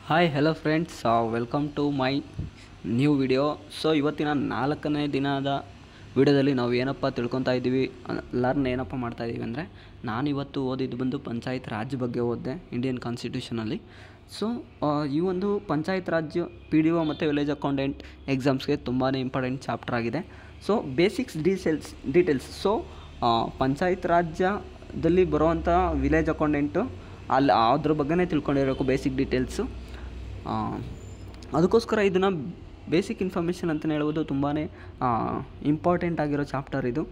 Hi hello friends, welcome to my new video. So ಇವತ್ತಿನ 4ನೇ ದಿನದ ವಿಡಿಯೋದಲ್ಲಿ ನಾವು ಏನಪ್ಪ ತಿಳ್ಕೊತಾ ಇದ್ದೀವಿ, ಲರ್ನ್ ಏನಪ್ಪ ಮಾಡ್ತಾಯಿದ್ದೀವಿ ಅಂದರೆ, ನಾನಿವತ್ತು ಓದಿದ್ದು ಬಂದು ಪಂಚಾಯತ್ ರಾಜ್ ಬಗ್ಗೆ ಓದಿದೆ ಇಂಡಿಯನ್ ಕಾನ್ಸ್ಟಿಟ್ಯೂಷನಲ್ಲಿ. ಸೊ ಈ ಒಂದು ಪಂಚಾಯತ್ ರಾಜ್ PDO ಮತ್ತು ವಿಲೇಜ್ ಅಕೌಂಟೆಂಟ್ ಎಕ್ಸಾಮ್ಸ್ಗೆ ತುಂಬಾ ಇಂಪಾರ್ಟೆಂಟ್ ಚಾಪ್ಟರ್ ಆಗಿದೆ. So basics details. So panchayat ರಾಜ್ಯದಲ್ಲಿ ಬರುವಂಥ ವಿಲೇಜ್ ಅಕೌಂಟೆಂಟು ಅಲ್ಲಿ ಅದ್ರ ಬಗ್ಗೆನೇ ತಿಳ್ಕೊಂಡಿರಬೇಕು, ಬೇಸಿಕ್ ಡೀಟೇಲ್ಸು. ಅದಕ್ಕೋಸ್ಕರ ಇದನ್ನು ಬೇಸಿಕ್ ಇನ್ಫಾರ್ಮೇಷನ್ ಅಂತಲೇ ಹೇಳ್ಬೋದು. ತುಂಬಾ ಇಂಪಾರ್ಟೆಂಟ್ ಆಗಿರೋ ಚಾಪ್ಟರ್ ಇದು.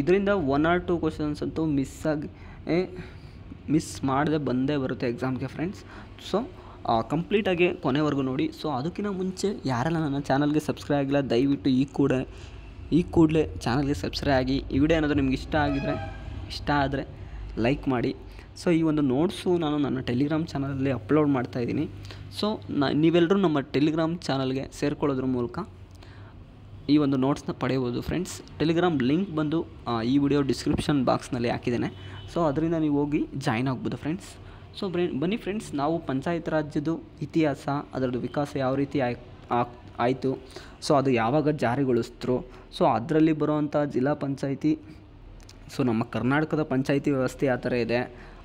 ಇದರಿಂದ 1 or 2 ಕ್ವಶನ್ಸ್ ಅಂತೂ ಮಿಸ್ ಮಾಡದೆ ಬಂದೇ ಬರುತ್ತೆ ಎಕ್ಸಾಮ್ಗೆ ಫ್ರೆಂಡ್ಸ್. ಸೊ ಕಂಪ್ಲೀಟಾಗಿ ಕೊನೆವರೆಗೂ ನೋಡಿ. ಸೊ ಅದಕ್ಕಿಂತ ಮುಂಚೆ ಯಾರೆಲ್ಲ ನನ್ನ ಚಾನಲ್ಗೆ ಸಬ್ಸ್ಕ್ರೈಬ್ ಆಗಿಲ್ಲ, ದಯವಿಟ್ಟು ಈ ಕೂಡಲೇ ಚಾನಲ್ಗೆ ಸಬ್ಸ್ಕ್ರೈಬ್ ಆಗಿ. ಈ ವಿಡಿಯೋ ಏನಾದರೂ ನಿಮ್ಗೆ ಇಷ್ಟ ಆದರೆ ಲೈಕ್ ಮಾಡಿ. ಸೊ ಈ ಒಂದು ನೋಟ್ಸು ನಾನು ನನ್ನ ಟೆಲಿಗ್ರಾಮ್ ಚಾನಲಲ್ಲಿ ಅಪ್ಲೋಡ್ ಮಾಡ್ತಾಯಿದ್ದೀನಿ. ಸೊ ನೀವೆಲ್ಲರೂ ನಮ್ಮ ಟೆಲಿಗ್ರಾಮ್ ಚಾನಲ್ಗೆ ಸೇರ್ಕೊಳ್ಳೋದ್ರ ಮೂಲಕ ಈ ಒಂದು ನೋಟ್ಸ್ನ ಪಡೆಯಬೋದು ಫ್ರೆಂಡ್ಸ್. ಟೆಲಿಗ್ರಾಮ್ ಲಿಂಕ್ ಬಂದು ಈ ವಿಡಿಯೋ ಡಿಸ್ಕ್ರಿಪ್ಷನ್ ಬಾಕ್ಸ್ನಲ್ಲಿ ಹಾಕಿದ್ದೇನೆ. ಸೊ ಅದರಿಂದ ನೀವು ಹೋಗಿ ಜಾಯ್ನ್ ಆಗ್ಬೋದು ಫ್ರೆಂಡ್ಸ್. ಸೊ ಬನ್ನಿ ಫ್ರೆಂಡ್ಸ್, ನಾವು ಪಂಚಾಯತ್ ರಾಜ್ಯದ ಇತಿಹಾಸ, ಅದರದ್ದು ವಿಕಾಸ ಯಾವ ರೀತಿ ಆಯಿತು, ಸೊ ಅದು ಯಾವಾಗ ಜಾರಿಗೊಳಿಸಿದ್ರು, ಸೊ ಅದರಲ್ಲಿ ಬರುವಂಥ ಜಿಲ್ಲಾ ಪಂಚಾಯಿತಿ, ಸೊ ನಮ್ಮ ಕರ್ನಾಟಕದ ಪಂಚಾಯಿತಿ ವ್ಯವಸ್ಥೆ ಯಾವ ಥರ ಇದೆ,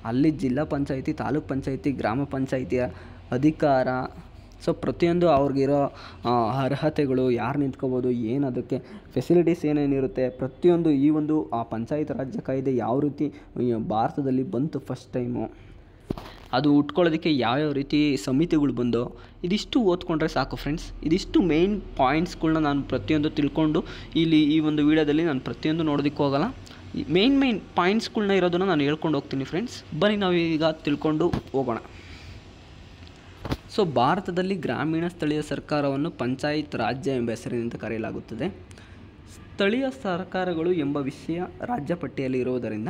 ಅಲ್ಲಿ ಜಿಲ್ಲಾ ಪಂಚಾಯಿತಿ, ತಾಲೂಕ್ ಪಂಚಾಯಿತಿ, ಗ್ರಾಮ ಪಂಚಾಯಿತಿಯ ಅಧಿಕಾರ, ಸೊ ಪ್ರತಿಯೊಂದು ಅವ್ರಿಗಿರೋ ಅರ್ಹತೆಗಳು, ಯಾರು ನಿಂತ್ಕೋಬೋದು, ಏನು ಅದಕ್ಕೆ ಫೆಸಿಲಿಟೀಸ್ ಏನೇನಿರುತ್ತೆ, ಪ್ರತಿಯೊಂದು ಈ ಒಂದು ಆ ಪಂಚಾಯತ್ ರಾಜ್ಯ ಕಾಯ್ದೆ ಯಾವ ರೀತಿ ಭಾರತದಲ್ಲಿ ಬಂತು ಫಸ್ಟ್ ಟೈಮು, ಅದು ಉಟ್ಕೊಳ್ಳೋದಕ್ಕೆ ಯಾವ್ಯಾವ ರೀತಿ ಸಮಿತಿಗಳು ಬಂದೋ, ಇದಿಷ್ಟು ಓದ್ಕೊಂಡ್ರೆ ಸಾಕು ಫ್ರೆಂಡ್ಸ್. ಇದಿಷ್ಟು ಮೇಯ್ನ್ ಪಾಯಿಂಟ್ಸ್ಗಳ್ನ ನಾನು ಪ್ರತಿಯೊಂದು ತಿಳ್ಕೊಂಡು ಇಲ್ಲಿ ಈ ಒಂದು ವಿಡಿಯೋದಲ್ಲಿ ನಾನು ಪ್ರತಿಯೊಂದು ನೋಡೋದಕ್ಕೆ ಹೋಗಲ್ಲ. ಮೇಯ್ನ್ ಪಾಯಿಂಟ್ಸ್ಗಳ್ನ ಇರೋದನ್ನು ನಾನು ಹೇಳ್ಕೊಂಡು ಹೋಗ್ತೀನಿ ಫ್ರೆಂಡ್ಸ್. ಬನ್ನಿ ನಾವು ಈಗ ತಿಳ್ಕೊಂಡು ಹೋಗೋಣ. ಸೊ ಭಾರತದಲ್ಲಿ ಗ್ರಾಮೀಣ ಸ್ಥಳೀಯ ಸರ್ಕಾರವನ್ನು ಪಂಚಾಯತ್ ರಾಜ್ಯ ಎಂಬ ಹೆಸರಿನಿಂದ ಕರೆಯಲಾಗುತ್ತದೆ. ಸ್ಥಳೀಯ ಸರ್ಕಾರಗಳು ಎಂಬ ವಿಷಯ ರಾಜ್ಯ ಪಟ್ಟಿಯಲ್ಲಿ ಇರುವುದರಿಂದ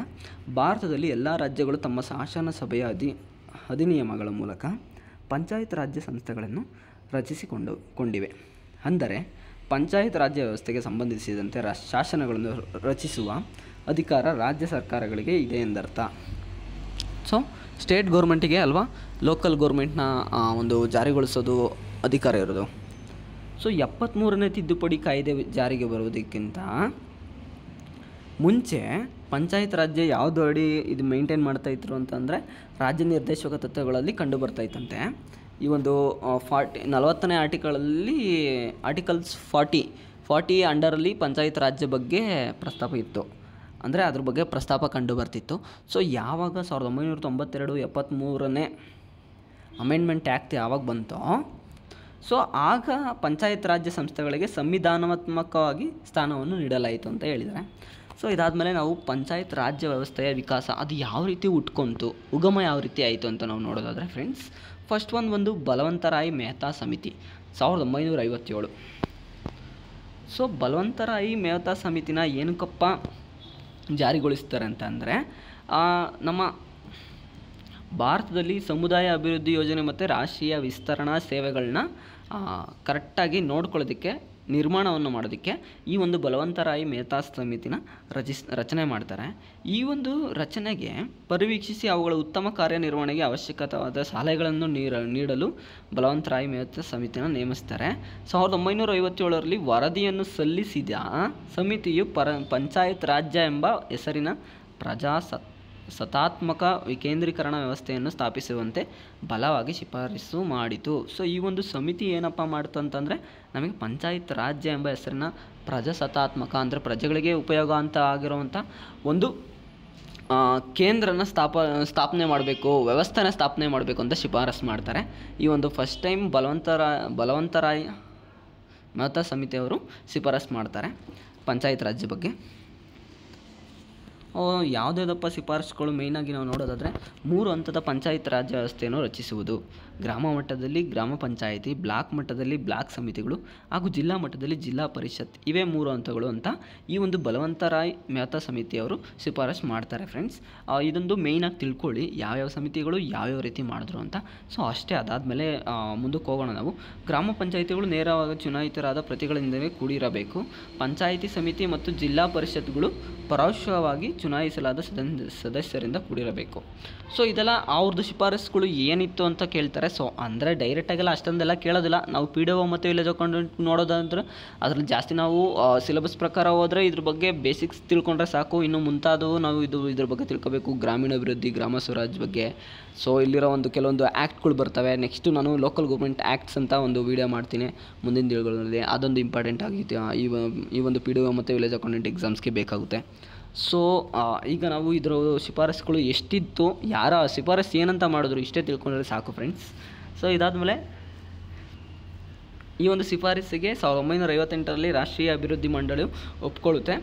ಭಾರತದಲ್ಲಿ ಎಲ್ಲ ರಾಜ್ಯಗಳು ತಮ್ಮ ಶಾಸನ ಸಭೆಯ ಅಧಿನಿಯಮಗಳ ಮೂಲಕ ಪಂಚಾಯತ್ ರಾಜ್ಯ ಸಂಸ್ಥೆಗಳನ್ನು ರಚಿಸಿಕೊಂಡಿವೆ. ಅಂದರೆ ಪಂಚಾಯತ್ ರಾಜ್ಯ ವ್ಯವಸ್ಥೆಗೆ ಸಂಬಂಧಿಸಿದಂತೆ ಶಾಸನಗಳನ್ನು ರಚಿಸುವ ಅಧಿಕಾರ ರಾಜ್ಯ ಸರ್ಕಾರಗಳಿಗೆ ಇದೆ ಎಂದರ್ಥ. ಸೊ ಸ್ಟೇಟ್ ಗೌರ್ಮೆಂಟಿಗೆ ಅಲ್ವಾ ಲೋಕಲ್ ಗೌರ್ಮೆಂಟ್ನ ಒಂದು ಜಾರಿಗೊಳಿಸೋದು ಅಧಿಕಾರ ಇರೋದು. ಸೊ 73ನೇ ತಿದ್ದುಪಡಿ ಕಾಯ್ದೆ ಜಾರಿಗೆ ಬರುವುದಕ್ಕಿಂತ ಮುಂಚೆ ಪಂಚಾಯತ್ ರಾಜ್ಯ ಯಾವುದು ಅಡಿ ಇದು ಮೇಂಟೈನ್ ಮಾಡ್ತಾಯಿದ್ರು ಅಂತಂದರೆ, ರಾಜ್ಯ ನಿರ್ದೇಶಕ ತತ್ವಗಳಲ್ಲಿ ಕಂಡು ಬರ್ತಾಯಿತ್ತಂತೆ. ಈ ಒಂದು 40ನೇ ಆರ್ಟಿಕಲ್ಸ್ 40 ಅಂಡರಲ್ಲಿ ಪಂಚಾಯತ್ ರಾಜ್ಯ ಬಗ್ಗೆ ಪ್ರಸ್ತಾಪ ಇತ್ತು, ಅಂದರೆ ಅದ್ರ ಬಗ್ಗೆ ಪ್ರಸ್ತಾಪ ಕಂಡು ಬರ್ತಿತ್ತು. ಸೊ ಯಾವಾಗ 1992 73ನೇ ಅಮೆಂಡ್ಮೆಂಟ್ ಆ್ಯಕ್ಟ್ ಯಾವಾಗ ಬಂತೋ, ಸೊ ಆಗ ಪಂಚಾಯತ್ ರಾಜ್ಯ ಸಂಸ್ಥೆಗಳಿಗೆ ಸಂವಿಧಾನಾತ್ಮಕವಾಗಿ ಸ್ಥಾನವನ್ನು ನೀಡಲಾಯಿತು ಅಂತ ಹೇಳಿದ್ದಾರೆ. ಸೊ ಇದಾದಮೇಲೆ ನಾವು ಪಂಚಾಯತ್ ರಾಜ್ಯ ವ್ಯವಸ್ಥೆಯ ವಿಕಾಸ ಅದು ಯಾವ ರೀತಿ ಹುಟ್ಕೊಂತು, ಉಗಮ ಯಾವ ರೀತಿ ಆಯಿತು ಅಂತ ನಾವು ನೋಡೋದಾದರೆ ಫ್ರೆಂಡ್ಸ್, ಫಸ್ಟ್ ಒಂದು ಬಲವಂತರಾಯ್ ಮೆಹ್ತಾ ಸಮಿತಿ 1957. ಸೊ ಬಲವಂತರಾಯ್ ಮೆಹ್ತಾ ಸಮಿತಿನ ಏನಕ್ಕಪ್ಪ ಜಾರಿಗೊಳಿಸ್ತಾರೆ ಅಂತಂದರೆ, ನಮ್ಮ ಭಾರತದಲ್ಲಿ ಸಮುದಾಯ ಅಭಿವೃದ್ಧಿ ಯೋಜನೆ ಮತ್ತು ರಾಷ್ಟ್ರೀಯ ವಿಸ್ತರಣಾ ಸೇವೆಗಳನ್ನ ಕರೆಕ್ಟಾಗಿ ನೋಡ್ಕೊಳ್ಳೋದಕ್ಕೆ, ನಿರ್ಮಾಣವನ್ನು ಮಾಡೋದಕ್ಕೆ ಈ ಒಂದು ಬಲವಂತರಾಯ್ ಮೆಹ್ತಾ ಸಮಿತಿನ ರಚನೆ ಮಾಡ್ತಾರೆ. ಈ ಒಂದು ರಚನೆಗೆ ಪರಿವೀಕ್ಷಿಸಿ ಅವುಗಳ ಉತ್ತಮ ಕಾರ್ಯನಿರ್ವಹಣೆಗೆ ಅವಶ್ಯಕವಾದ ಸಲಹೆಗಳನ್ನು ನೀಡಲು ಬಲವಂತರಾಯ್ ಮೆಹ್ತಾ ಸಮಿತಿನ ನೇಮಿಸ್ತಾರೆ. 1957ರಲ್ಲಿ ವರದಿಯನ್ನು ಸಲ್ಲಿಸಿದ ಸಮಿತಿಯು ಪಂಚಾಯತ್ ರಾಜ್ಯ ಎಂಬ ಹೆಸರಿನ ಸತ್ತಾತ್ಮಕ ವಿಕೇಂದ್ರೀಕರಣ ವ್ಯವಸ್ಥೆಯನ್ನು ಸ್ಥಾಪಿಸುವಂತೆ ಬಲವಾಗಿ ಶಿಫಾರಸು ಮಾಡಿತು. ಸೊ ಈ ಒಂದು ಸಮಿತಿ ಏನಪ್ಪ ಮಾಡ್ತು ಅಂತಂದರೆ, ನಮಗೆ ಪಂಚಾಯತ್ ರಾಜ್ಯ ಎಂಬ ಹೆಸರಿನ ಪ್ರಜಾಸತ್ತಾತ್ಮಕ, ಅಂದರೆ ಪ್ರಜೆಗಳಿಗೆ ಉಪಯೋಗ ಅಂತ ಆಗಿರುವಂಥ ಒಂದು ಕೇಂದ್ರನ ಸ್ಥಾಪನೆ ಮಾಡಬೇಕು, ವ್ಯವಸ್ಥೆನ ಸ್ಥಾಪನೆ ಮಾಡಬೇಕು ಅಂತ ಶಿಫಾರಸು ಮಾಡ್ತಾರೆ. ಈ ಒಂದು ಫಸ್ಟ್ ಟೈಮ್ ಬಲವಂತರಾಯ್ ಮೆಹ್ತಾ ಸಮಿತಿಯವರು ಶಿಫಾರಸು ಮಾಡ್ತಾರೆ ಪಂಚಾಯತ್ ರಾಜ್ಯ ಬಗ್ಗೆ. ಯಾವುದ್ಯಾವುದಪ್ಪ ಶಿಫಾರಸುಗಳು ಮೇಯ್ನಾಗಿ ನಾವು ನೋಡೋದಾದರೆ, 3 ಹಂತದ ಪಂಚಾಯತ್ ರಾಜ್ಯ ವ್ಯವಸ್ಥೆಯನ್ನು ರಚಿಸುವುದು. ಗ್ರಾಮ ಮಟ್ಟದಲ್ಲಿ ಗ್ರಾಮ ಪಂಚಾಯಿತಿ, ಬ್ಲಾಕ್ ಮಟ್ಟದಲ್ಲಿ ಬ್ಲಾಕ್ ಸಮಿತಿಗಳು ಹಾಗೂ ಜಿಲ್ಲಾ ಮಟ್ಟದಲ್ಲಿ ಜಿಲ್ಲಾ ಪರಿಷತ್, ಇವೇ 3 ಹಂತಗಳು ಅಂತ ಈ ಒಂದು ಬಲವಂತರಾಯ್ ಮೆಹ್ತಾ ಸಮಿತಿಯವರು ಶಿಫಾರಸು ಮಾಡ್ತಾರೆ ಫ್ರೆಂಡ್ಸ್. ಇದೊಂದು ಮೇಯ್ನಾಗಿ ತಿಳ್ಕೊಳ್ಳಿ, ಯಾವ್ಯಾವ ಸಮಿತಿಗಳು ಯಾವ್ಯಾವ ರೀತಿ ಮಾಡಿದ್ರು ಅಂತ. ಸೊ ಅಷ್ಟೇ. ಅದಾದಮೇಲೆ ಮುಂದಕ್ಕೆ ಹೋಗೋಣ ನಾವು. ಗ್ರಾಮ ಪಂಚಾಯಿತಿಗಳು ನೇರವಾಗಿ ಚುನಾಯಿತರಾದ ಪ್ರತಿಗಳಿಂದಲೇ ಕೂಡಿರಬೇಕು. ಪಂಚಾಯಿತಿ ಸಮಿತಿ ಮತ್ತು ಜಿಲ್ಲಾ ಪರಿಷತ್ಗಳು ಪರೋಕ್ಷವಾಗಿ ಚುನಾಯಿಸಲಾದ ಸದಸ್ಯರಿಂದ ಕೂಡಿರಬೇಕು. ಸೊ ಇದೆಲ್ಲ ಅವ್ರದ್ದು ಶಿಫಾರಸುಗಳು ಏನಿತ್ತು ಅಂತ ಕೇಳ್ತಾರೆ. ಸೊ ಅಂದರೆ ಡೈರೆಕ್ಟಾಗೆಲ್ಲ ಅಷ್ಟೊಂದೆಲ್ಲ ಕೇಳೋದಿಲ್ಲ. ನಾವು PDO ಮತ್ತು ವಿಲೇಜ್ ಅಕೌಂಟೆಂಟ್ ನೋಡೋದಂದ್ರೆ ಅದರಲ್ಲಿ ಜಾಸ್ತಿ ನಾವು ಸಿಲೆಬಸ್ ಪ್ರಕಾರ ಹೋದರೆ ಇದ್ರ ಬಗ್ಗೆ ಬೇಸಿಕ್ಸ್ ತಿಳ್ಕೊಂಡ್ರೆ ಸಾಕು. ಇನ್ನು ಮುಂತಾದವು ನಾವು ಇದ್ರ ಬಗ್ಗೆ ತಿಳ್ಕೊಬೇಕು. ಗ್ರಾಮೀಣಾಭಿವೃದ್ಧಿ, ಗ್ರಾಮ ಸ್ವರಾಜ್ ಬಗ್ಗೆ. ಸೊ ಇಲ್ಲಿರೋ ಕೆಲವೊಂದು ಆ್ಯಕ್ಟ್ಗಳು ಬರ್ತವೆ. ನೆಕ್ಸ್ಟು ನಾನು ಲೋಕಲ್ ಗೌರ್ಮೆಂಟ್ ಆ್ಯಕ್ಟ್ಸ್ ಅಂತ ಒಂದು ವೀಡಿಯೋ ಮಾಡ್ತೀನಿ ಮುಂದಿನ ದಿನಗಳಲ್ಲಿ. ಅದೊಂದು ಇಂಪಾರ್ಟೆಂಟ್ ಆಗಿದೆ ಈ ಒಂದು PDO ಮತ್ತು ವಿಲೇಜ್ ಅಕೌಂಟೆಂಟ್ ಎಕ್ಸಾಮ್ಸ್ಗೆ ಬೇಕಾಗುತ್ತೆ. ಸೊ ಈಗ ನಾವು ಇದರ ಶಿಫಾರಸುಗಳು ಎಷ್ಟಿತ್ತು, ಯಾರ ಶಿಫಾರಸು ಏನಂತ ಮಾಡಿದ್ರು ಇಷ್ಟೇ ತಿಳ್ಕೊಂಡ್ರೆ ಸಾಕು ಫ್ರೆಂಡ್ಸ್. ಸೊ ಇದಾದಮೇಲೆ ಈ ಒಂದು ಶಿಫಾರಸಿಗೆ 1958ರಲ್ಲಿ ರಾಷ್ಟ್ರೀಯ ಅಭಿವೃದ್ಧಿ ಮಂಡಳಿಯು ಒಪ್ಕೊಳ್ಳುತ್ತೆ.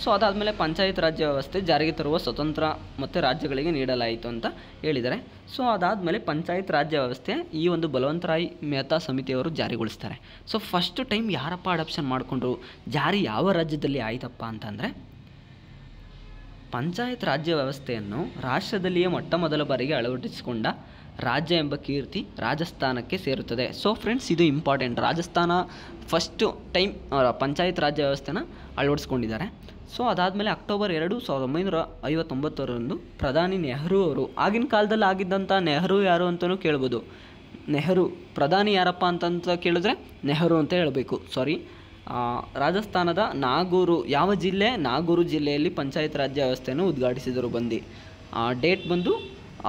ಸೊ ಅದಾದಮೇಲೆ ಪಂಚಾಯತ್ ರಾಜ್ಯ ವ್ಯವಸ್ಥೆ ಜಾರಿಗೆ ತರುವ ಸ್ವತಂತ್ರ ಮತ್ತು ರಾಜ್ಯಗಳಿಗೆ ನೀಡಲಾಯಿತು ಅಂತ ಹೇಳಿದ್ದಾರೆ. ಸೊ ಅದಾದಮೇಲೆ ಪಂಚಾಯತ್ ರಾಜ್ಯ ವ್ಯವಸ್ಥೆ ಈ ಒಂದು ಬಲವಂತರಾಯ್ ಮೆಹ್ತಾ ಸಮಿತಿಯವರು ಜಾರಿಗೊಳಿಸ್ತಾರೆ. ಸೊ ಫಸ್ಟ್ ಟೈಮ್ ಯಾರಪ್ಪ ಅಡಾಪ್ಷನ್ ಮಾಡಿಕೊಂಡ್ರು, ಜಾರಿ ಯಾವ ರಾಜ್ಯದಲ್ಲಿ ಆಯ್ತಪ್ಪ ಅಂತಂದರೆ ಪಂಚಾಯತ್ ರಾಜ್ಯ ವ್ಯವಸ್ಥೆಯನ್ನು ರಾಷ್ಟ್ರದಲ್ಲಿಯೇ ಮೊದಲ ಬಾರಿಗೆ ಅಳವಡಿಸಿಕೊಂಡ ರಾಜ್ಯ ಎಂಬ ಕೀರ್ತಿ ರಾಜಸ್ಥಾನಕ್ಕೆ ಸೇರುತ್ತದೆ. ಸೊ ಫ್ರೆಂಡ್ಸ್ ಇದು important. Rajasthan first time panchayat ರಾಜ್ಯ ವ್ಯವಸ್ಥೆನ ಅಳವಡಿಸ್ಕೊಂಡಿದ್ದಾರೆ. ಸೊ ಅದಾದಮೇಲೆ ಅಕ್ಟೋಬರ್ 2, 1959ರಂದು ಪ್ರಧಾನಿ ನೆಹರು ಅವರು, ಆಗಿನ ಕಾಲದಲ್ಲಿ ಆಗಿದ್ದಂಥ ನೆಹರು ಯಾರು ಅಂತಲೂ ಕೇಳ್ಬೋದು. ನೆಹರು ಪ್ರಧಾನಿ ಯಾರಪ್ಪ ಅಂತಂತ ಕೇಳಿದ್ರೆ ನೆಹರು ಅಂತ ಹೇಳಬೇಕು. ರಾಜಸ್ಥಾನದ ನಾಗೂರು, ಯಾವ ಜಿಲ್ಲೆ? ನಾಗೂರು ಜಿಲ್ಲೆಯಲ್ಲಿ ಪಂಚಾಯತ್ ರಾಜ್ಯ ವ್ಯವಸ್ಥೆಯನ್ನು ಉದ್ಘಾಟಿಸಿದರು ಡೇಟ್ ಬಂದು